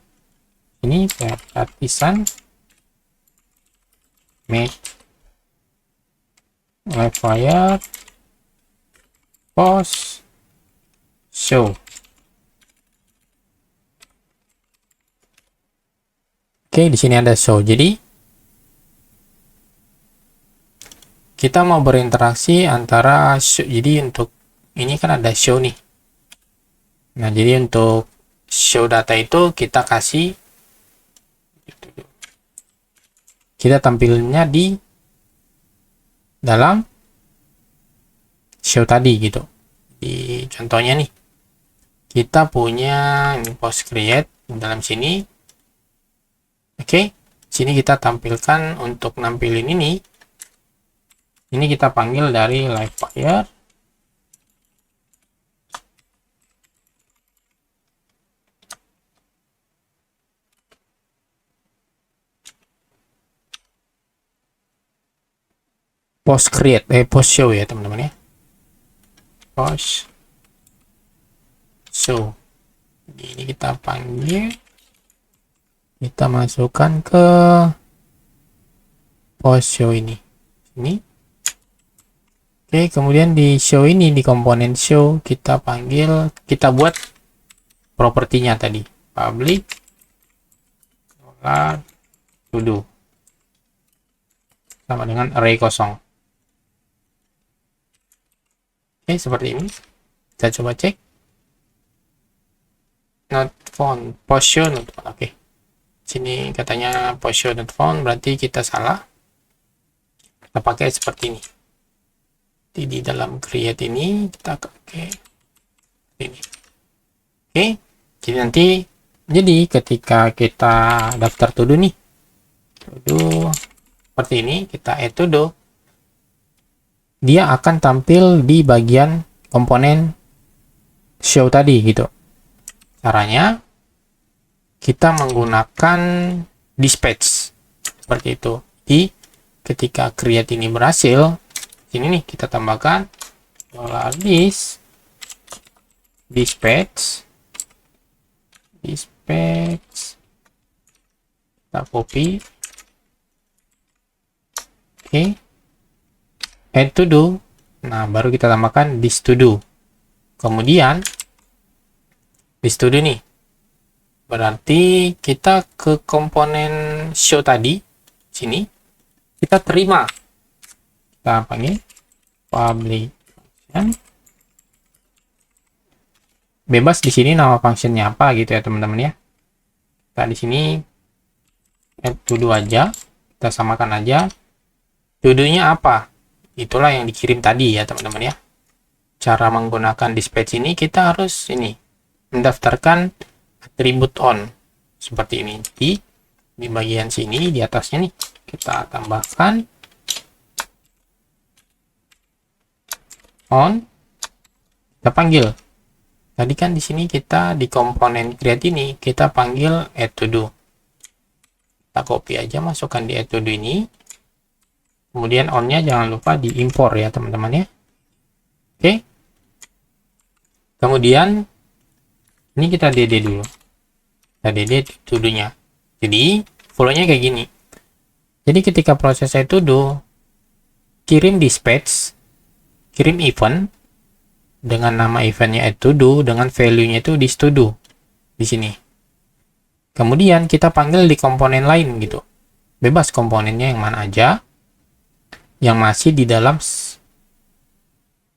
ini gratisan make live wire post show. Oke, di sini ada show. Jadi kita mau berinteraksi antara show. Jadi untuk ini kan ada show nih. Nah, jadi untuk show data itu kita kasih, kita tampilnya di dalam show tadi gitu. Di contohnya nih, kita punya ini post create di dalam sini. Oke, sini kita tampilkan untuk nampilin ini. Ini kita panggil dari live wire post create, post show ya teman-teman ya. Post show. Jadi ini kita panggil, kita masukkan ke post show ini. Oke, kemudian di show ini, di komponen show, kita panggil, kita buat propertinya tadi, public $to do sama dengan array kosong. Oke, seperti ini. Kita coba cek. Not found, post show not found. Oke, sini katanya post show not found, berarti kita salah. Kita pakai seperti ini. Di dalam create ini kita pakai ini. Oke, jadi nanti ketika kita daftar to do nih, to do seperti ini, kita add to do, dia akan tampil di bagian komponen show tadi gitu. Caranya kita menggunakan dispatch seperti itu. Jadi ketika create ini berhasil, ini nih kita tambahkan $dispatch, kita copy, oke, add to do. Nah, baru kita tambahkan this to do. Kemudian this to do nih, berarti kita ke komponen show tadi sini, kita terima, kita panggil public function, bebas di sini nama functionnya apa gitu ya teman-teman ya. Kita di sini add to do aja, kita samakan aja to do-nya apa, itulah yang dikirim tadi ya teman-teman ya. Cara menggunakan dispatch ini, kita harus ini mendaftarkan atribut on seperti ini. Di bagian sini di atasnya nih kita tambahkan on, kita panggil. Tadi kan di sini kita di komponen create ini kita panggil add to do. Kita copy aja, masukkan di add to do ini. Kemudian on-nya jangan lupa diimpor ya teman-teman ya. Oke. Kemudian ini kita dd dulu. Kita dd to do-nya. Jadi flow-nya kayak gini. Jadi ketika proses add to do, kirim dispatch, kirim event dengan nama eventnya add to do dengan value-nya itu this to do di sini. Kemudian kita panggil di komponen lain gitu. Bebas komponennya yang mana aja yang masih di dalam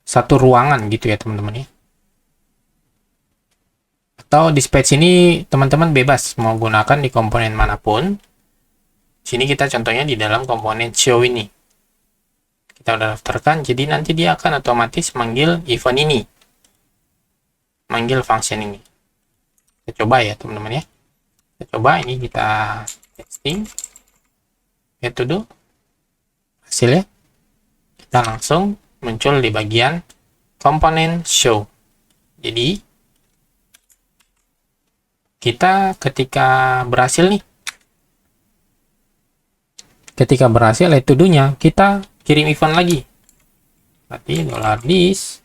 satu ruangan gitu ya teman-teman ya. Atau dispatch ini teman-teman bebas mau gunakan di komponen manapun. Sini kita contohnya di dalam komponen show ini. Kita udah daftarkan, jadi nanti dia akan otomatis manggil event ini. Manggil function ini. Kita coba ya teman-teman ya. Kita coba ini, kita testing. Add to do. Hasilnya kita langsung muncul di bagian komponen show. Jadi kita ketika berhasil nih, ketika berhasil add to do-nya, kita kirim event lagi. Berarti $this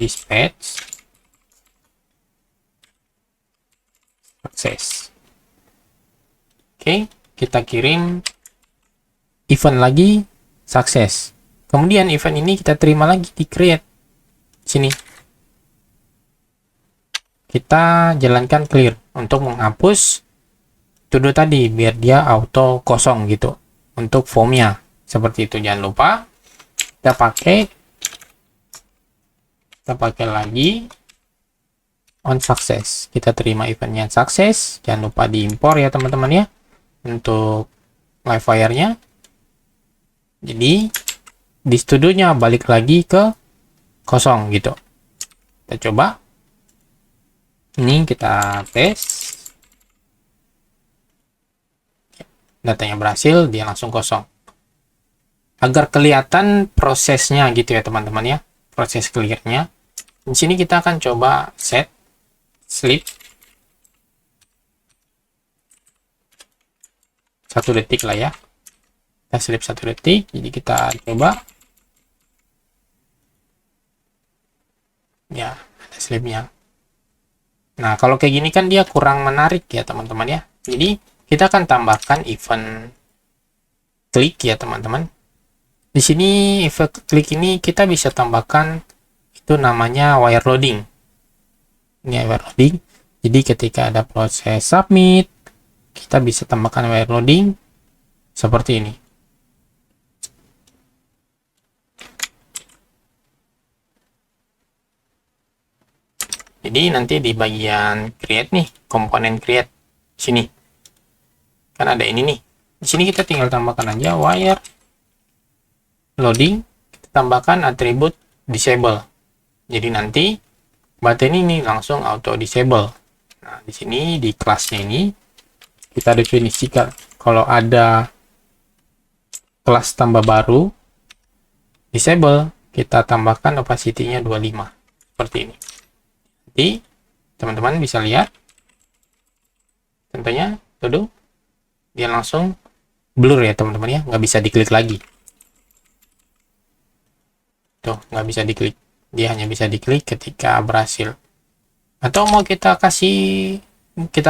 dispatch success. Oke, kita kirim event lagi sukses. Kemudian event ini kita terima lagi di create. Sini. Kita jalankan clear untuk menghapus to do tadi biar dia auto kosong gitu untuk formnya. Seperti itu, jangan lupa kita pakai lagi on success. Kita terima eventnya sukses, jangan lupa diimpor ya teman-teman ya untuk live fire-nya. Jadi di studionya balik lagi ke kosong gitu. Kita coba. Ini kita tes. Datanya berhasil, dia langsung kosong. Agar kelihatan prosesnya gitu ya teman-teman ya. Proses clear-nya. Di sini kita akan coba set sleep 1 detik lah ya. Kita sleep 1 detik. Jadi kita coba. Ya, ada sleep-nya. Nah, kalau kayak gini kan dia kurang menarik ya teman-teman ya. Jadi kita akan tambahkan event klik ya teman-teman. Di sini event klik ini kita bisa tambahkan itu namanya wire loading. Ini wire loading. Jadi ketika ada proses submit, kita bisa tambahkan wire loading seperti ini. Jadi nanti di bagian create nih, komponen create sini. Kan ada ini nih. Di sini kita tinggal tambahkan aja wire loading, kita tambahkan atribut disable. Jadi nanti button ini langsung auto disable. Nah, di sini di kelasnya ini kita definisikan kalau ada kelas tambah baru disable, kita tambahkan opacity-nya 25 seperti ini. Jadi teman-teman bisa lihat contohnya tuh dia langsung blur ya teman-teman ya, nggak bisa diklik lagi tuh, nggak bisa diklik, dia hanya bisa diklik ketika berhasil. Atau mau kita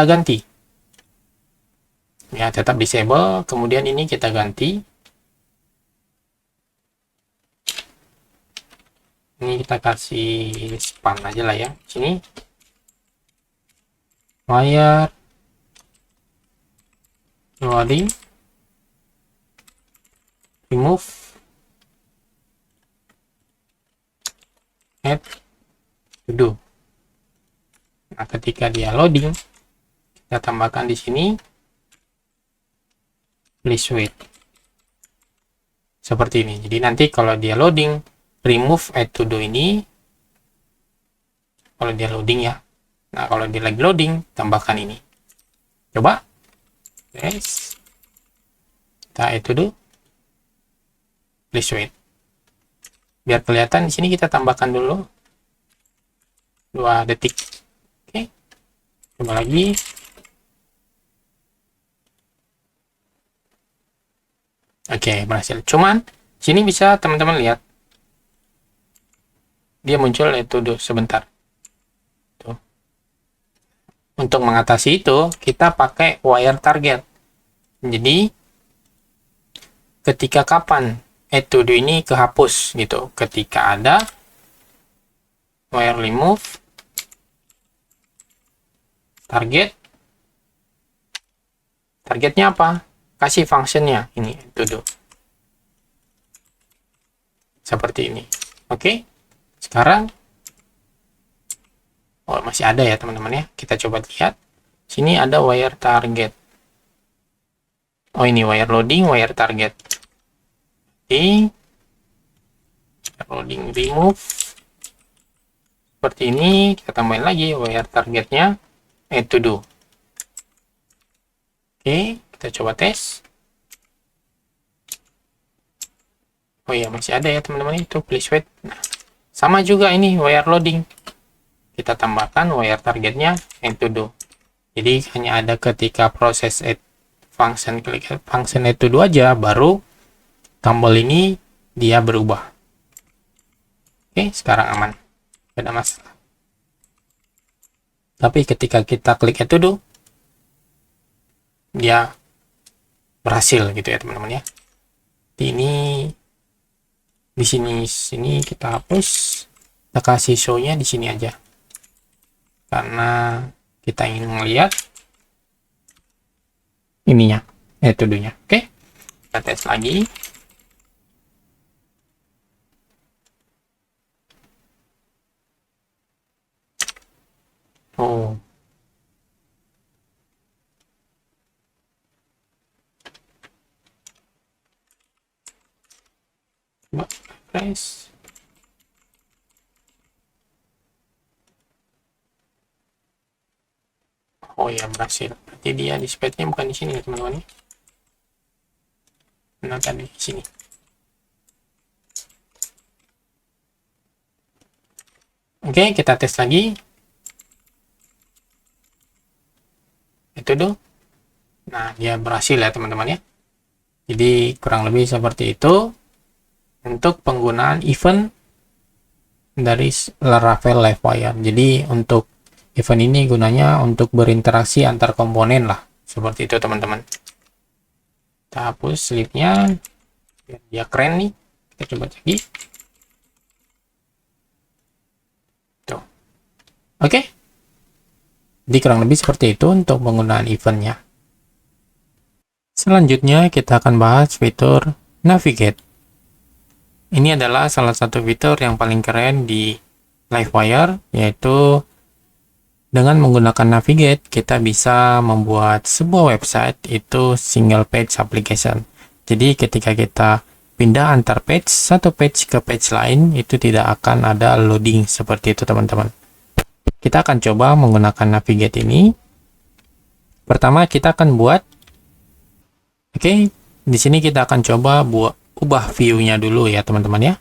ganti ya, tetap disable, kemudian ini kita ganti, ini kita kasih span aja lah ya. Sini wire loading remove add to do. Nah, ketika dia loading, kita tambahkan di sini please wait seperti ini. Jadi nanti kalau dia loading, remove add to do ini kalau dia loading ya. Nah, kalau dia lagi loading, tambahkan ini. Coba. Yes. Kita add to do. Please wait. biar kelihatan di sini kita tambahkan dulu 2 detik. Oke, coba lagi. Oke, berhasil. Cuman sini bisa teman-teman lihat dia muncul itu sebentar. Tuh. Untuk mengatasi itu kita pakai wire target. Jadi ketika kapan to do ini kehapus gitu, ketika ada wire remove target. Targetnya apa? Kasih functionnya ini to do seperti ini. Oke, sekarang masih ada ya teman-teman ya, kita coba lihat sini ada wire target. Ini wire loading, wire target. Oke, loading remove seperti ini, kita tambahin lagi wire targetnya to do. Oke, kita coba tes. Oh iya, masih ada ya teman-teman, itu please wait. Nah, sama juga ini wire loading, kita tambahkan wire targetnya to do. Jadi hanya ada ketika proses function to do aja baru tombol ini dia berubah. Oke, sekarang aman, tidak ada masalah. Tapi ketika kita klik to do, dia berhasil gitu ya teman-teman ya. Ini di sini kita hapus, kita kasih show-nya di sini aja karena kita ingin melihat ininya to do-nya. Oke, kita tes lagi. Oh, refresh. Oh ya, berhasil. Berarti dia dispatch-nya bukan di sini ya teman-teman. Nah, tadi di sini. Oke, kita tes lagi. Itu tuh. Nah, dia berhasil ya teman-teman ya. Jadi kurang lebih seperti itu untuk penggunaan event dari Laravel Livewire. Jadi untuk event ini gunanya untuk berinteraksi antar komponen lah, seperti itu teman-teman. Kita hapus slipnya biar dia keren nih. Kita coba lagi. Tuh. Oke. Jadi kurang lebih seperti itu untuk penggunaan eventnya. Selanjutnya kita akan bahas fitur Navigate. Ini adalah salah satu fitur yang paling keren di Livewire, yaitu dengan menggunakan Navigate kita bisa membuat sebuah website itu single page application. Jadi ketika kita pindah antar page, satu page ke page lain, itu tidak akan ada loading seperti itu teman-teman. Kita akan coba menggunakan Navigate ini. Pertama kita akan buat, oke, di sini kita akan coba ubah view-nya dulu ya teman-teman ya.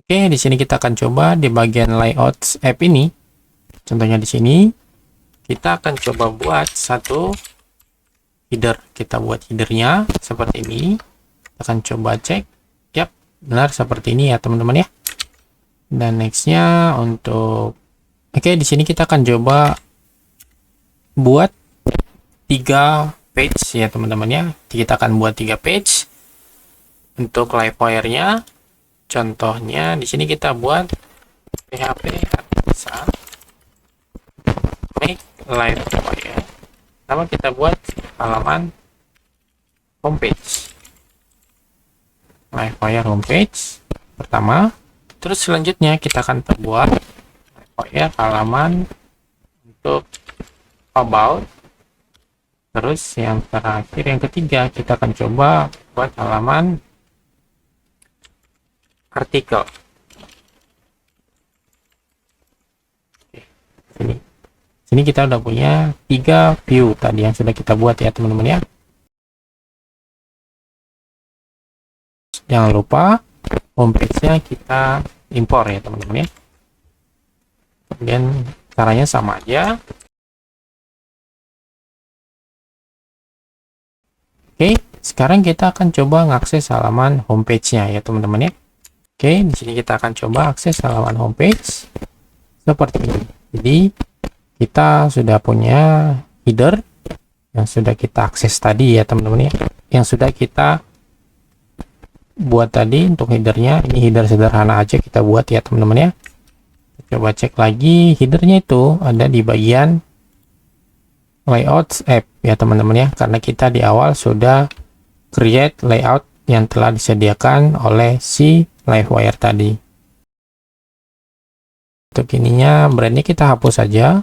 Oke, di sini kita akan coba di bagian layout app ini. Contohnya di sini kita akan coba buat satu header. Kita buat headernya seperti ini. Kita akan coba cek. Yap, benar seperti ini ya teman-teman ya. Dan nextnya untuk di sini kita akan coba buat 3 page ya teman-teman ya. Kita akan buat 3 page untuk Livewire-nya. Contohnya di sini kita buat PHP artisan make Livewire. Nama kita buat halaman homepage. Livewire homepage pertama. Terus selanjutnya kita akan buat Livewire halaman untuk about. Terus yang terakhir, yang ketiga, kita akan coba buat halaman artikel. Sini kita udah punya 3 view tadi yang sudah kita buat ya teman-teman ya. Jangan lupa homepage-nya kita impor ya teman-teman ya. Kemudian caranya sama aja. Oke, sekarang kita akan coba mengakses halaman homepage-nya ya teman-teman ya. Oke, di sini kita akan coba akses halaman homepage seperti ini. Jadi kita sudah punya header yang sudah kita akses tadi ya teman-teman ya, yang sudah kita buat tadi untuk headernya. Ini header sederhana aja kita buat ya teman-teman ya. Coba cek lagi, headernya itu ada di bagian layout app ya teman-teman ya, karena kita di awal sudah create layout yang telah disediakan oleh si Livewire tadi. Untuk ininya brandnya kita hapus saja.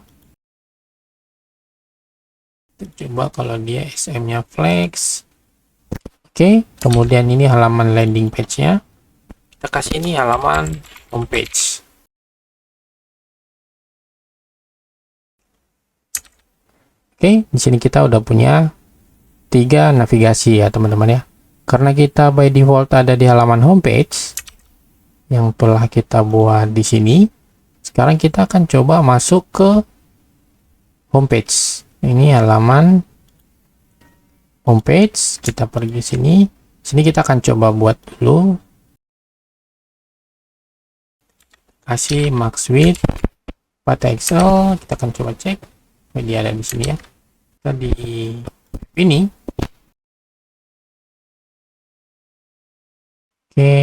Coba kalau dia SM-nya flex. Oke, kemudian ini halaman landing page-nya. Kita kasih ini halaman homepage. Oke, di sini kita udah punya 3 navigasi ya teman-teman ya. Karena kita by default ada di halaman homepage yang telah kita buat di sini. Sekarang kita akan coba masuk ke homepage. Ini halaman homepage, kita pergi sini. Sini kita akan coba buat dulu. Kasih max width pada Excel, kita akan coba cek. Dia ada di sini ya. Kita di ini. Oke.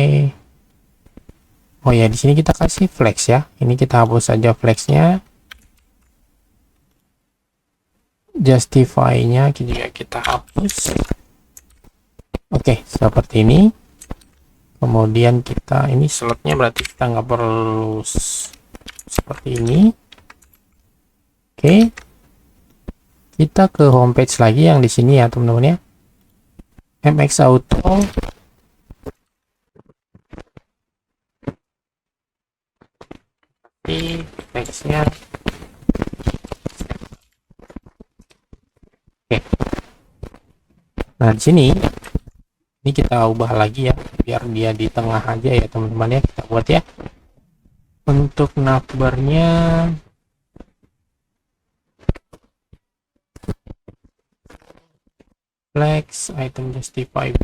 Oh ya, di sini kita kasih flex ya. Ini kita hapus saja flexnya. Justify-nya juga kita hapus. Oke, seperti ini. Kemudian kita ini slotnya berarti kita nggak perlu seperti ini. Oke, kita ke homepage lagi yang di sini ya teman-teman ya. MX Auto. Teksnya. Oke. Nah di sini ini kita ubah lagi ya biar dia di tengah aja ya teman-teman ya, kita buat ya. Untuk navbarnya flex item justify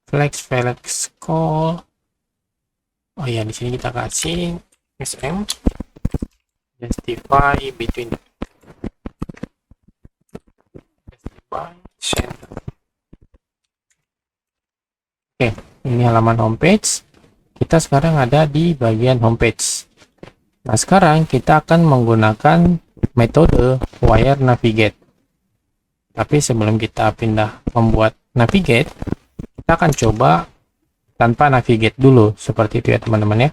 flex call. Oh ya, di sini kita kasih SM justify between justify center. Oke, ini halaman homepage. Kita sekarang ada di bagian homepage. Nah, sekarang kita akan menggunakan metode wire navigate. Tapi sebelum kita pindah membuat navigate, kita akan coba tanpa navigate dulu seperti itu ya teman-teman ya.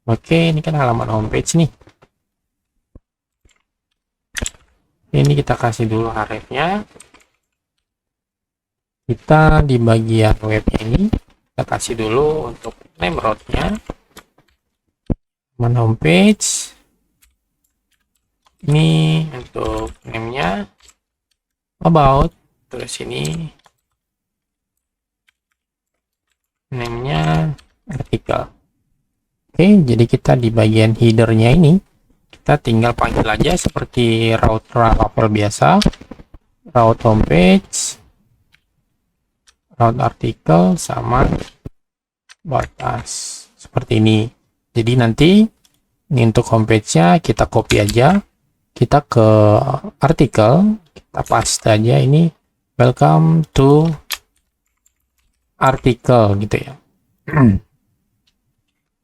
Oke, ini kan halaman homepage nih. Ini kita kasih dulu hrefnya. Kita di bagian webnya ini kita kasih dulu untuk name route-nya. Halaman homepage. Ini untuk name-nya about, terus ini name-nya artikel. Oke, jadi kita di bagian header-nya ini kita tinggal panggil aja seperti route level biasa, route homepage, route artikel, sama batas seperti ini. Jadi nanti ini untuk homepage-nya kita copy aja, kita ke artikel, kita paste aja ini welcome to artikel gitu ya.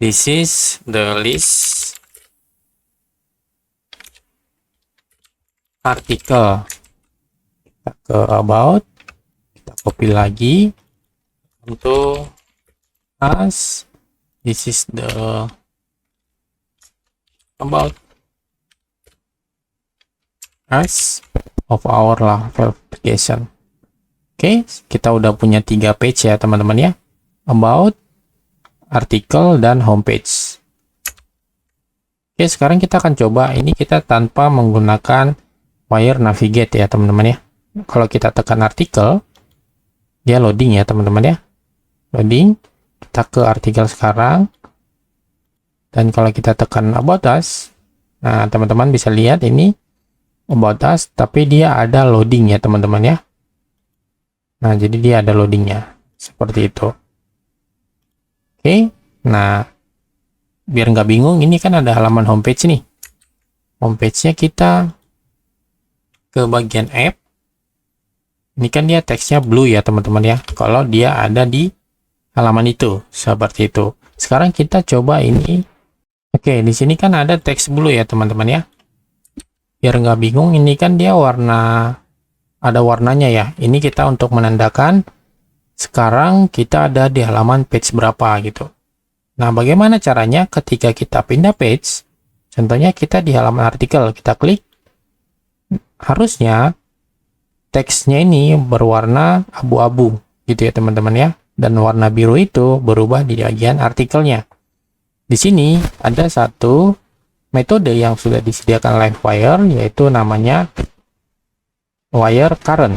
This is the list artikel. Kita ke about, kita copy lagi untuk us. This is the about us of our level application. Oke, kita udah punya 3 page ya teman-teman ya. About, artikel, dan homepage. Oke, sekarang kita akan coba ini kita tanpa menggunakan wire navigate ya teman-teman ya. Kalau kita tekan artikel, Dia loading ya teman-teman ya. Loading. Kita ke artikel sekarang. Dan kalau kita tekan About Us, nah teman-teman bisa lihat ini About Us, tapi dia ada loading ya teman-teman ya. Nah, jadi dia ada loadingnya. Seperti itu. Oke, nah biar nggak bingung, ini kan ada halaman homepage nih. Homepage-nya kita ke bagian app. Ini kan dia teksnya blue ya teman-teman ya. Kalau dia ada di halaman itu, seperti itu. Sekarang kita coba ini. Oke, di sini kan ada teks blue ya teman-teman ya. Biar nggak bingung, ini kan dia ada warnanya ya. Ini kita untuk menandakan sekarang kita ada di halaman page berapa gitu. Nah, bagaimana caranya ketika kita pindah page? Contohnya kita di halaman artikel, kita klik. Harusnya teksnya ini berwarna abu-abu gitu ya teman-teman ya. Dan warna biru itu berubah di bagian artikelnya. Di sini ada satu metode yang sudah disediakan Livewire, yaitu namanya wire current.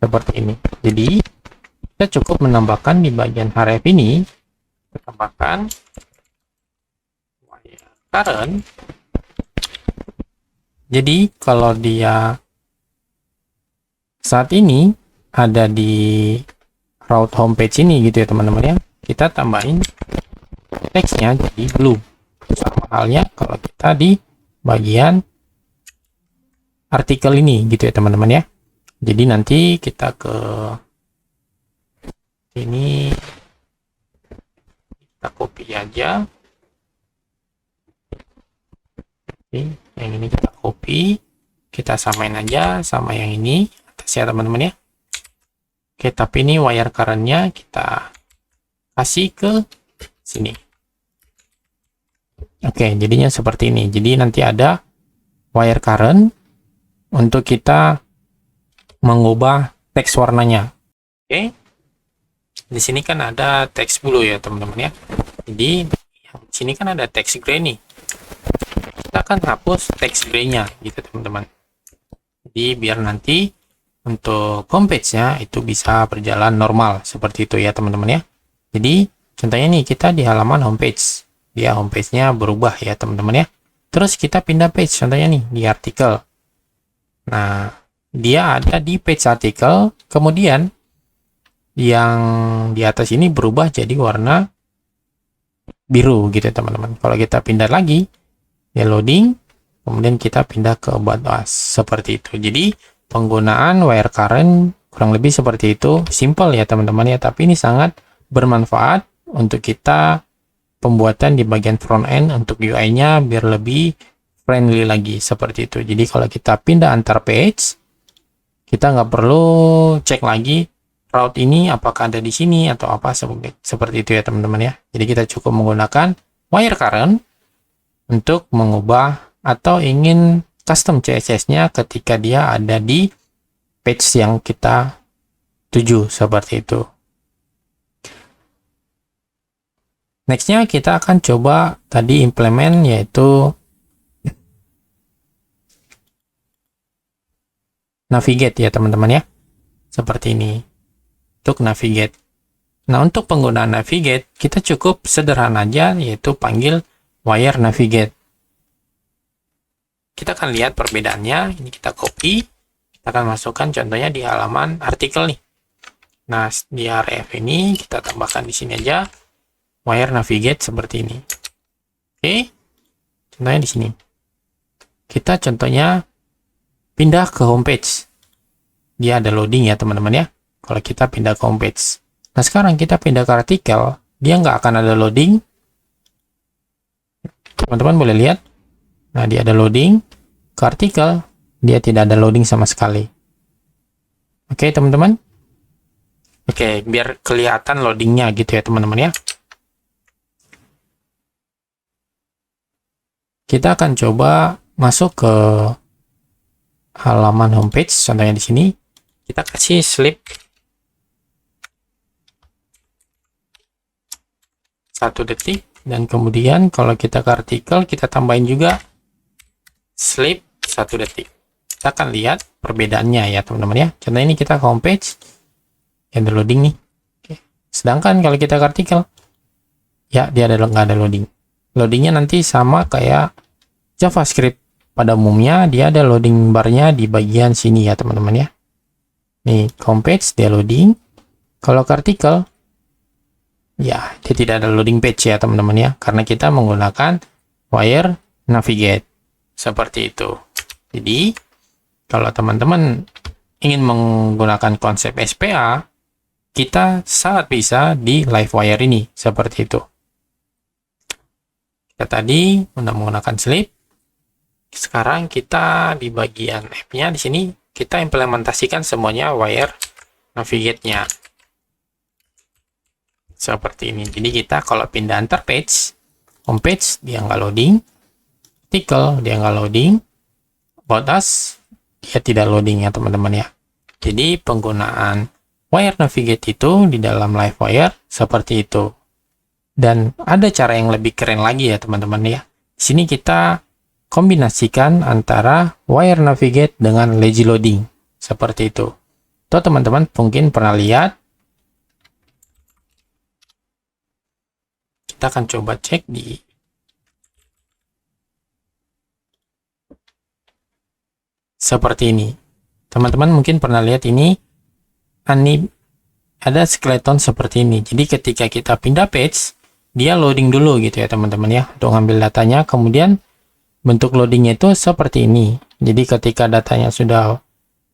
Seperti ini. Jadi, kita cukup menambahkan di bagian href ini, kita tambahkan wire current. Jadi, kalau dia saat ini ada di route homepage ini gitu ya teman-teman ya, kita tambahin teksnya jadi blue. Sama halnya kalau kita di bagian artikel ini gitu ya teman-teman ya. Jadi nanti kita ke ini, kita copy aja. Oke, yang ini kita copy, kita samain aja sama yang ini atas ya teman-teman ya. Oke, tapi ini wire current-nya kita kasih ke sini. Oke, jadinya seperti ini. Jadi nanti ada wire current untuk kita mengubah teks warnanya. Oke. Di sini kan ada teks blue ya, teman-teman ya. Jadi di sini kan ada teks gray nih. Kita akan hapus teks gray-nya gitu, teman-teman. Jadi biar nanti untuk homepage-nya itu bisa berjalan normal seperti itu ya, teman-teman ya. Jadi contohnya nih kita di halaman homepage. Dia homepage-nya berubah ya, teman-teman ya. Terus kita pindah page, contohnya nih di artikel. Nah, dia ada di page artikel, kemudian yang di atas ini berubah jadi warna biru gitu teman-teman. Kalau kita pindah lagi, ya loading, kemudian kita pindah ke About Us, seperti itu. Jadi penggunaan wire current kurang lebih seperti itu, simple ya teman-teman ya, tapi ini sangat bermanfaat untuk kita pembuatan di bagian front end untuk UI-nya biar lebih friendly lagi, seperti itu. Jadi kalau kita pindah antar page, kita nggak perlu cek lagi route ini apakah ada di sini atau apa, seperti itu ya teman-teman ya. Jadi kita cukup menggunakan wire current untuk mengubah atau ingin custom CSS-nya ketika dia ada di page yang kita tuju, seperti itu. Nextnya kita akan coba tadi implement, yaitu navigate ya teman-teman ya, seperti ini untuk navigate. Nah, untuk penggunaan navigate kita cukup sederhana aja, yaitu panggil wire navigate. Kita akan lihat perbedaannya. Ini kita copy, kita akan masukkan contohnya di halaman artikel nih. Nah, di href ini kita tambahkan di sini aja wire navigate seperti ini. Oke, contohnya di sini. Kita contohnya pindah ke homepage. Dia ada loading ya teman-teman ya. Kalau kita pindah ke homepage. Nah, sekarang kita pindah ke artikel, dia nggak akan ada loading. Teman-teman boleh lihat. Nah, dia ada loading. Ke artikel, dia tidak ada loading sama sekali. Oke, teman-teman. Oke, biar kelihatan loadingnya gitu ya teman-teman ya. Kita akan coba masuk ke halaman homepage, contohnya di sini. Kita kasih sleep 1 detik, dan kemudian kalau kita ke artikel, kita tambahin juga sleep 1 detik. Kita akan lihat perbedaannya ya teman-teman ya. Contohnya ini kita ke homepage, ada loading nih. Oke. Sedangkan kalau kita vertikal, ya dia nggak ada loading. Loadingnya nanti sama kayak JavaScript. Pada umumnya dia ada loading barnya di bagian sini ya teman-teman ya. Nih homepage dia loading. Kalau vertikal, ya dia tidak ada loading page ya teman-teman ya, karena kita menggunakan wire navigate seperti itu. Jadi kalau teman-teman ingin menggunakan konsep SPA, kita sangat bisa di Livewire ini seperti itu. Kita tadi sudah menggunakan slip. Sekarang kita di bagian app-nya di sini kita implementasikan semuanya wire navigate-nya. Seperti ini. Jadi kita kalau pindah antar page, homepage dia nggak loading, artikel dia nggak loading, about us dia tidak loading ya teman-teman ya. Jadi penggunaan wire navigate itu di dalam Livewire seperti itu. Dan ada cara yang lebih keren lagi ya teman-teman ya. Di sini kita kombinasikan antara wire navigate dengan lazy loading seperti itu. Atau teman-teman mungkin pernah lihat. Kita akan coba cek di seperti ini. Teman-teman mungkin pernah lihat ini ada skeleton seperti ini. Jadi ketika kita pindah page, dia loading dulu gitu ya teman-teman ya, untuk ngambil datanya. Kemudian bentuk loadingnya itu seperti ini. Jadi ketika datanya sudah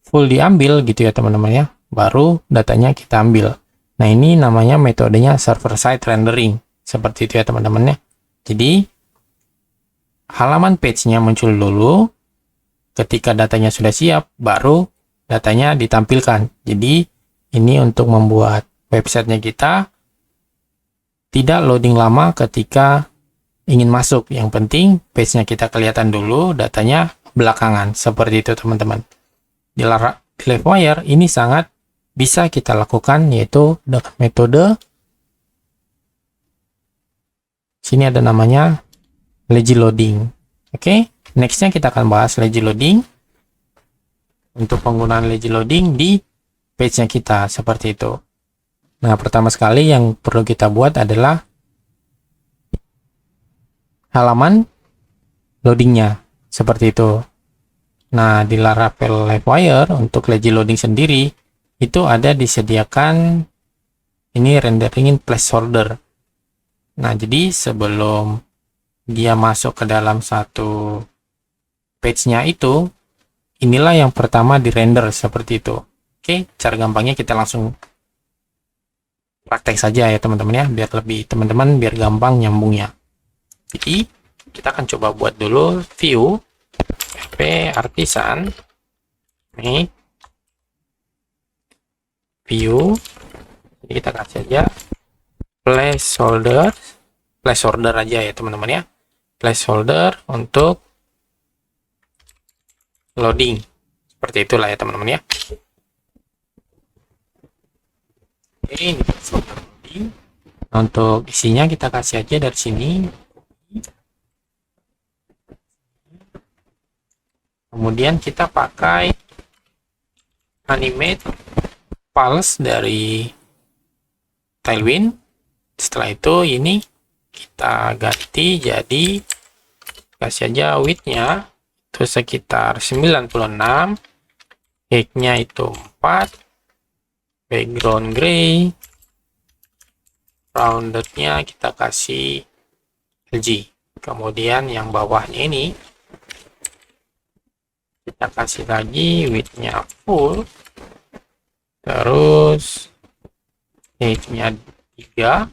full diambil gitu ya teman-teman ya, baru datanya kita ambil. Nah ini namanya metodenya server side rendering. Seperti itu ya teman-teman ya. Jadi halaman page-nya muncul dulu. Ketika datanya sudah siap, baru datanya ditampilkan. Jadi ini untuk membuat websitenya kita tidak loading lama ketika ingin masuk. Yang penting page-nya kita kelihatan dulu, datanya belakangan. Seperti itu teman-teman. Di Livewire ini sangat bisa kita lakukan, yaitu dengan metode sini ada namanya lazy loading. Oke, nextnya kita akan bahas lazy loading. Untuk penggunaan lazy loading di page-nya kita seperti itu. Nah, pertama sekali yang perlu kita buat adalah halaman loadingnya seperti itu. Nah, di Laravel Livewire untuk lazy loading sendiri itu ada disediakan ini renderingin placeholder. Nah, jadi sebelum dia masuk ke dalam satu page-nya itu, inilah yang pertama di render seperti itu. Oke, cara gampangnya kita langsung praktek saja ya teman-teman ya, biar lebih teman-teman biar gampang nyambungnya. Jadi kita akan coba buat dulu view PHP artisan make view. Jadi kita kasih aja placeholder aja ya teman-teman ya, placeholder untuk loading. Seperti itulah ya teman-teman ya. Oke, ini placeholder loading. Untuk isinya kita kasih aja dari sini. Kemudian kita pakai animate pulse dari Tailwind. Setelah itu ini kita ganti jadi kasih aja width-nya itu sekitar 96, height-nya itu 4, background gray, rounded-nya kita kasih LG. Kemudian yang bawahnya ini kita kasih lagi width-nya full, terus height-nya 3,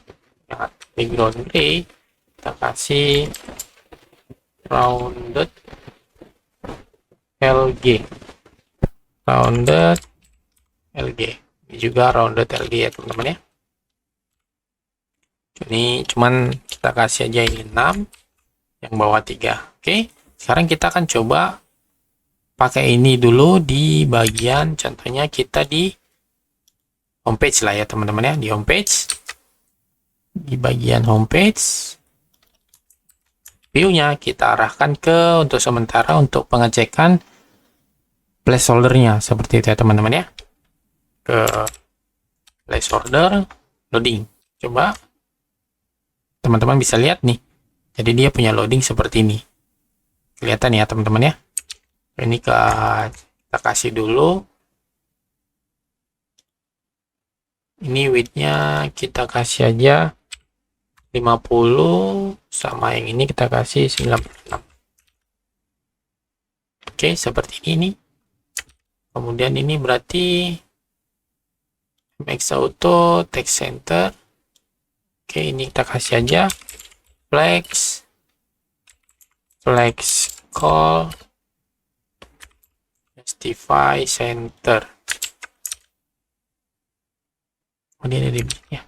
background gray kita kasih rounded LG, ini juga rounded LG ya teman-teman ya. Ini cuman kita kasih aja ini 6, yang bawah 3. Oke, sekarang kita akan coba pakai ini dulu di bagian, contohnya kita di homepage lah ya teman-teman ya. Di homepage, di bagian homepage view-nya kita arahkan ke untuk sementara untuk pengecekan placeholder-nya seperti itu ya teman-teman ya, ke place order, loading. Coba teman-teman bisa lihat nih. Jadi dia punya loading seperti ini. Kelihatan ya teman-teman ya. Ini kita kasih dulu. Ini width-nya kita kasih aja 50, sama yang ini kita kasih 96. Oke, seperti ini. Kemudian ini berarti MX Auto, Text Center. Oke, ini kita kasih aja flex call, justify center. Oh, dia ada di ya.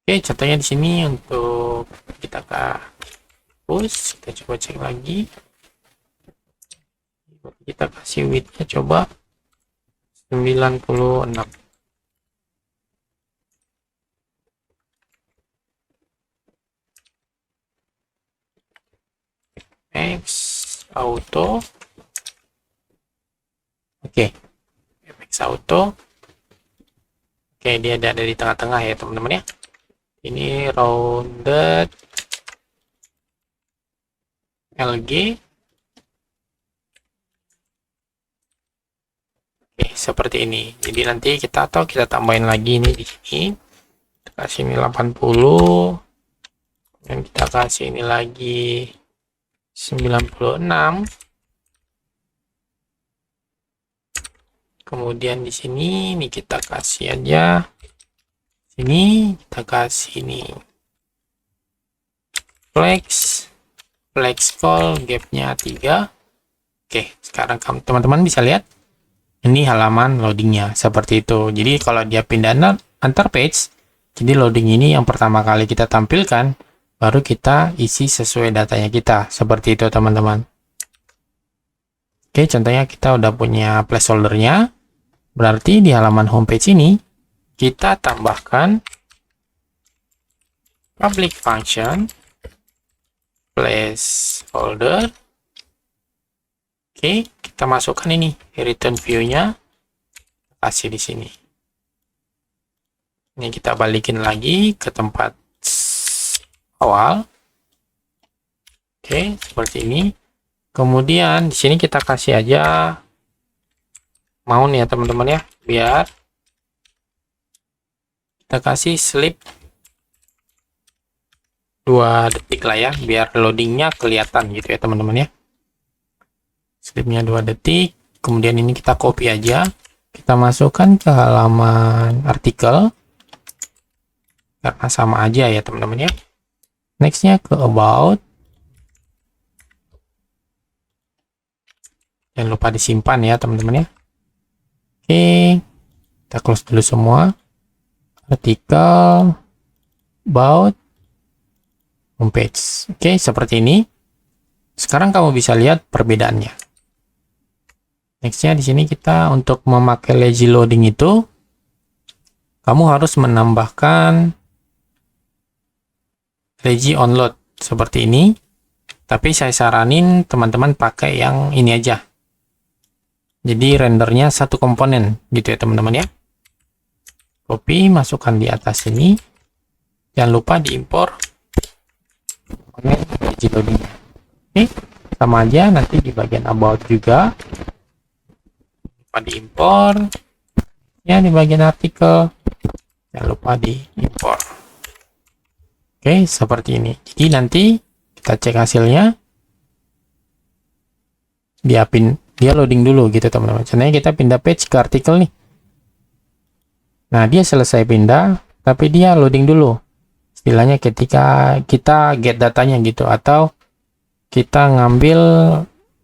Oke, contohnya di sini untuk kita push, kita coba cek lagi. Kita kasih width-nya coba 96. X Auto. Oke. FX Auto. Oke, dia ada di tengah-tengah ya, teman-teman ya. Ini rounded LG. Oke, seperti ini. Jadi nanti kita tambahin lagi ini di sini. Kita kasih ini 80. Dan kita kasih ini lagi 96. Kemudian di sini ini kita kasih aja. Sini kita kasih ini flex call, gapnya 3. Oke, sekarang teman-teman bisa lihat ini halaman loadingnya seperti itu. Jadi kalau dia pindah antar page, jadi loading ini yang pertama kali kita tampilkan, baru kita isi sesuai datanya kita, seperti itu teman-teman. Oke, contohnya kita udah punya placeholder-nya, berarti di halaman homepage ini kita tambahkan public function placeholder. Oke, kita masukkan ini return view-nya, kasih di sini. Ini kita balikin lagi ke tempat awal. Oke, seperti ini. Kemudian di sini kita kasih aja mount ya teman-teman ya, biar kita kasih sleep 2 detik lah ya, biar loadingnya kelihatan gitu ya teman-teman ya. Sleepnya 2 detik. Kemudian ini kita copy aja, kita masukkan ke halaman artikel karena sama aja ya teman-teman ya. Nextnya ke about. Jangan lupa disimpan ya teman-teman ya. Oke, kita close dulu semua. Artikel, about, homepage. Oke, seperti ini. Sekarang kamu bisa lihat perbedaannya. Nextnya di sini kita untuk memakai lazy loading itu, kamu harus menambahkan lazy onload seperti ini. Tapi saya saranin teman-teman pakai yang ini aja. Jadi rendernya satu komponen gitu ya teman-teman ya. Copy, masukkan di atas ini. Jangan lupa diimpor lazy loading. Oke, sama aja nanti di bagian about juga. Lupa diimpor. Ya, di bagian artikel. Jangan lupa diimpor. Oke, seperti ini. Jadi nanti kita cek hasilnya. Dia loading dulu gitu teman-teman. Contohnya kita pindah page ke artikel nih. Nah, dia selesai pindah, tapi dia loading dulu. Istilahnya ketika kita get datanya gitu, atau kita ngambil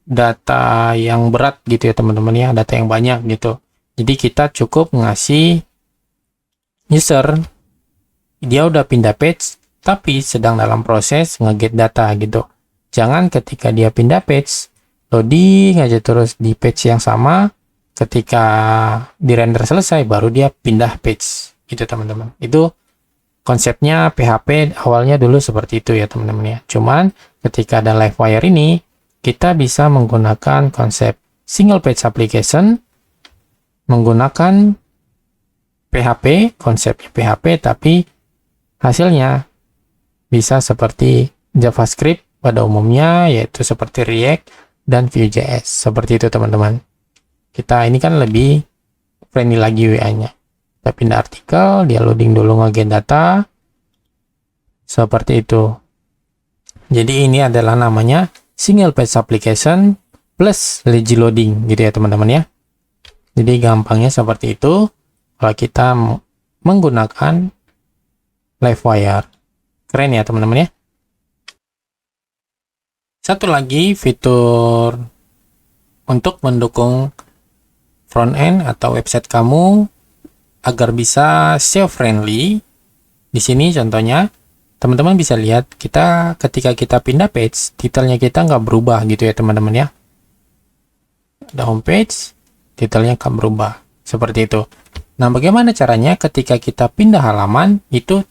data yang berat gitu ya teman-teman ya, data yang banyak gitu. Jadi kita cukup ngasih user, dia udah pindah page, tapi sedang dalam proses nge-get data gitu. Jangan ketika dia pindah page, loading aja terus di page yang sama, ketika di render selesai baru dia pindah page gitu teman-teman. Itu konsepnya PHP awalnya dulu seperti itu ya teman-teman ya. Cuman ketika ada Livewire ini, kita bisa menggunakan konsep single page application, menggunakan PHP, konsepnya PHP, tapi hasilnya bisa seperti JavaScript pada umumnya, yaitu seperti React dan Vue.js. Seperti itu teman-teman. Kita ini kan lebih friendly lagi WA-nya. Kita pindah artikel, dia loading dulu nge-get data. Seperti itu. Jadi ini adalah namanya single page application plus lazy loading gitu ya teman-teman ya. Jadi gampangnya seperti itu kalau kita menggunakan Livewire. Keren ya teman-teman ya. Satu lagi fitur untuk mendukung front end atau website kamu agar bisa SEO friendly. Di sini contohnya teman-teman bisa lihat kita ketika kita pindah page, titelnya kita nggak berubah gitu ya teman-teman ya. Ada homepage, titelnya akan berubah seperti itu. Nah, bagaimana caranya ketika kita pindah halaman itu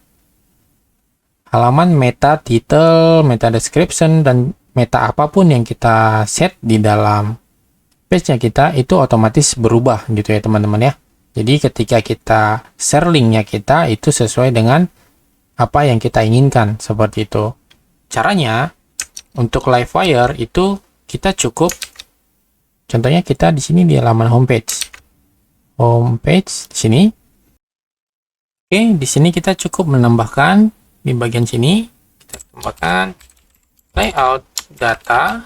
halaman meta title, meta description dan meta apapun yang kita set di dalam page-nya kita itu otomatis berubah gitu ya teman-teman ya. Jadi ketika kita share link-nya kita itu sesuai dengan apa yang kita inginkan seperti itu. Caranya untuk Livewire itu kita cukup contohnya kita di sini di halaman homepage. Homepage di sini. Oke, di sini kita cukup menambahkan di bagian sini kita tambahkan layout data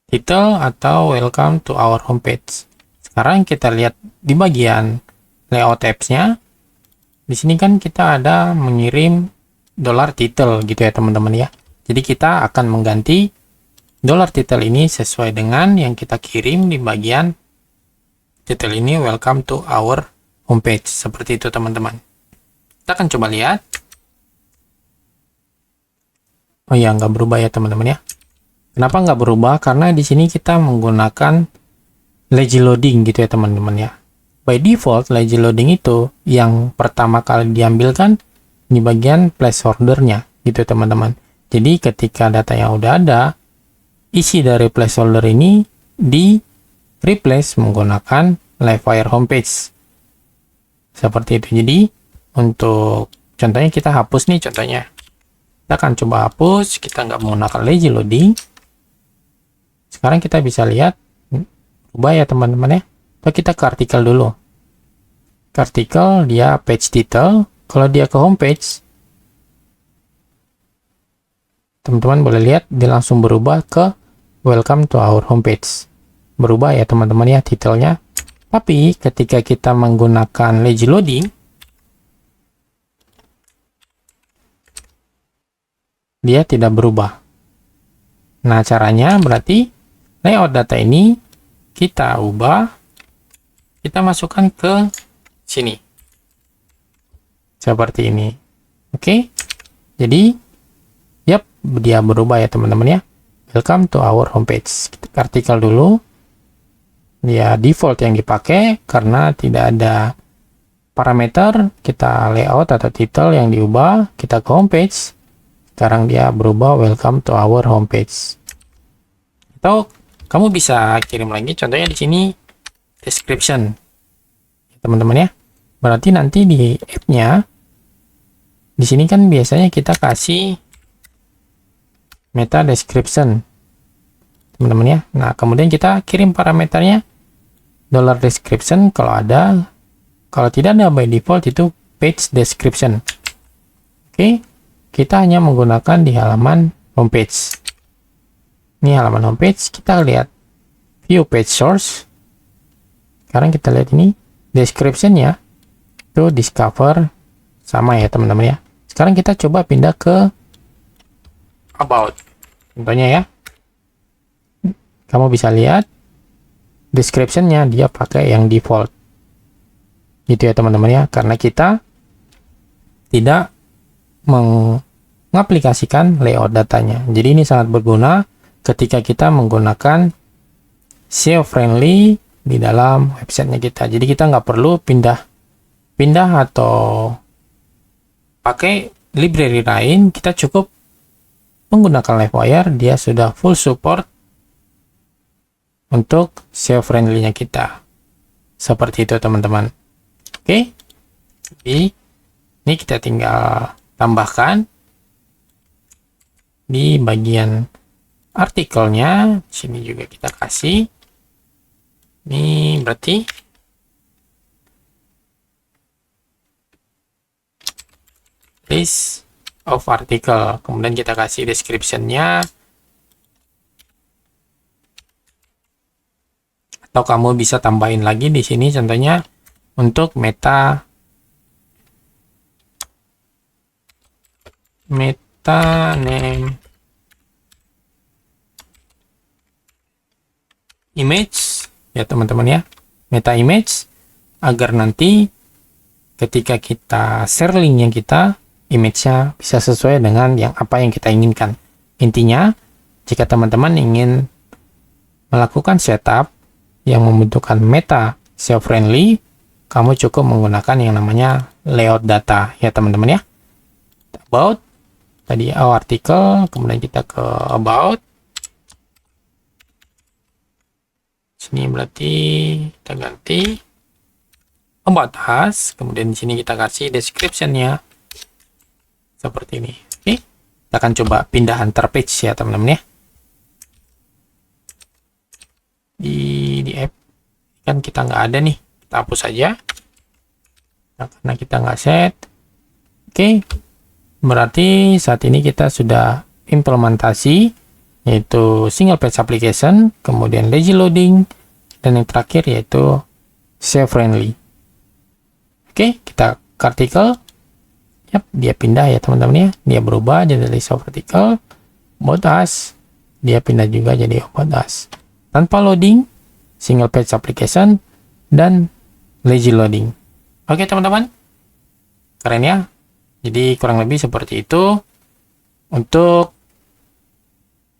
title atau welcome to our homepage. Sekarang kita lihat di bagian layout apps-nya. Di sini kan kita ada mengirim $title gitu ya teman-teman ya. Jadi kita akan mengganti $title ini sesuai dengan yang kita kirim di bagian title ini welcome to our homepage. Seperti itu teman-teman. Kita akan coba lihat. Oh ya, nggak berubah ya teman-teman ya. Kenapa nggak berubah? Karena di sini kita menggunakan lazy loading gitu ya teman-teman ya. By default, lazy loading itu yang pertama kali diambilkan di bagian placeholder-nya gitu teman-teman. Jadi ketika data yang udah ada, isi dari placeholder ini di replace menggunakan Livewire homepage. Seperti itu. Jadi untuk contohnya kita hapus nih contohnya. Kita akan coba hapus, kita nggak menggunakan lazy loading. Sekarang kita bisa lihat ubah ya teman-teman ya. Kita ke artikel dulu. Ke artikel dia page title. Kalau dia ke homepage, teman-teman boleh lihat dia langsung berubah ke welcome to our homepage. Berubah ya teman-teman ya titelnya. Tapi ketika kita menggunakan lazy loading, dia tidak berubah. Nah, caranya berarti layout data ini kita ubah, kita masukkan ke sini. Seperti ini. Oke. Jadi, yap, dia berubah ya teman-teman ya. Welcome to our homepage. Kita ke artikel dulu. Dia default yang dipakai karena tidak ada parameter. Kita layout atau title yang diubah. Kita ke homepage. Sekarang dia berubah welcome to our homepage. Atau kamu bisa kirim lagi contohnya di sini description. Teman-teman ya. Berarti nanti di app-nya di sini kan biasanya kita kasih meta description. Teman-teman ya. Nah, kemudian kita kirim parameternya $description kalau ada. Kalau tidak ada by default itu page description. Oke. Kita hanya menggunakan di halaman homepage. Ini halaman homepage, kita lihat view page source. Sekarang kita lihat ini description-nya itu discover sama ya teman-teman ya. Sekarang kita coba pindah ke about. Contohnya ya. Kamu bisa lihat description-nya dia pakai yang default. Gitu ya teman-teman ya, karena kita tidak mengaplikasikan layout datanya. Jadi ini sangat berguna ketika kita menggunakan SEO friendly di dalam websitenya kita. Jadi kita nggak perlu pindah pindah atau pakai library lain, kita cukup menggunakan Livewire. Dia sudah full support untuk SEO friendly-nya kita. Seperti itu teman-teman. Oke. Jadi ini kita tinggal tambahkan di bagian artikelnya. Sini juga kita kasih. Ini berarti list of article. Kemudian kita kasih description-nya. Atau kamu bisa tambahin lagi di sini contohnya untuk meta name image ya teman-teman ya, meta image, agar nanti ketika kita share linknya kita, image-nya bisa sesuai dengan apa yang kita inginkan. Intinya, jika teman-teman ingin melakukan setup yang membutuhkan meta SEO friendly, kamu cukup menggunakan yang namanya layout data ya teman-teman ya. About tadi artikel, kemudian kita ke about. Sini berarti kita ganti about us, kemudian di sini kita kasih description-nya seperti ini. Oke, kita akan coba pindah antar page ya teman-teman ya. Di app kan kita nggak ada nih, kita hapus saja. Nah, karena kita nggak set. Oke, berarti saat ini kita sudah implementasi yaitu single page application, kemudian lazy loading, dan yang terakhir yaitu SEO friendly. Oke, kita ke artikel. Yap, dia pindah ya teman-teman ya. Dia berubah jadi list of article. About us, dia pindah juga jadi about us. Tanpa loading, single page application, dan lazy loading. Oke teman-teman, keren ya. Jadi kurang lebih seperti itu untuk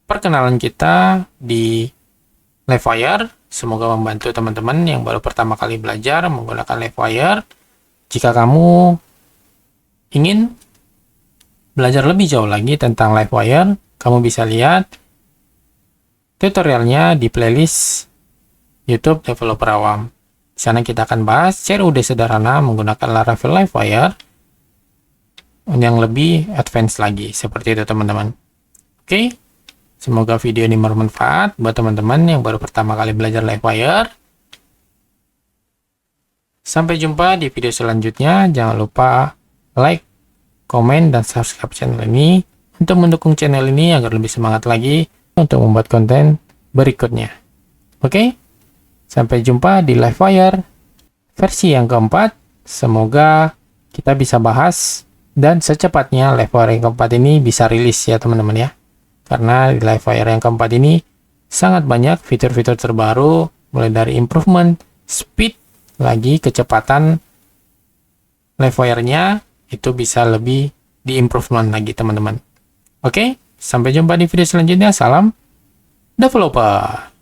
perkenalan kita di Livewire. Semoga membantu teman-teman yang baru pertama kali belajar menggunakan Livewire. Jika kamu ingin belajar lebih jauh lagi tentang Livewire, kamu bisa lihat tutorialnya di playlist YouTube Developer Awam. Di sana kita akan bahas CRUD sederhana menggunakan Laravel Livewire yang lebih advance lagi. Seperti itu teman-teman. Oke, semoga video ini bermanfaat buat teman-teman yang baru pertama kali belajar Livewire. Sampai jumpa di video selanjutnya. Jangan lupa like, komen, dan subscribe channel ini untuk mendukung channel ini agar lebih semangat lagi untuk membuat konten berikutnya. Oke, sampai jumpa di Livewire versi yang keempat. Semoga kita bisa bahas dan secepatnya Livewire yang keempat ini bisa rilis ya teman-teman ya. Karena di Livewire yang keempat ini sangat banyak fitur-fitur terbaru, mulai dari improvement, speed, lagi kecepatan Livewire-nya itu bisa lebih di-improvement lagi teman-teman. Oke, sampai jumpa di video selanjutnya. Salam developer.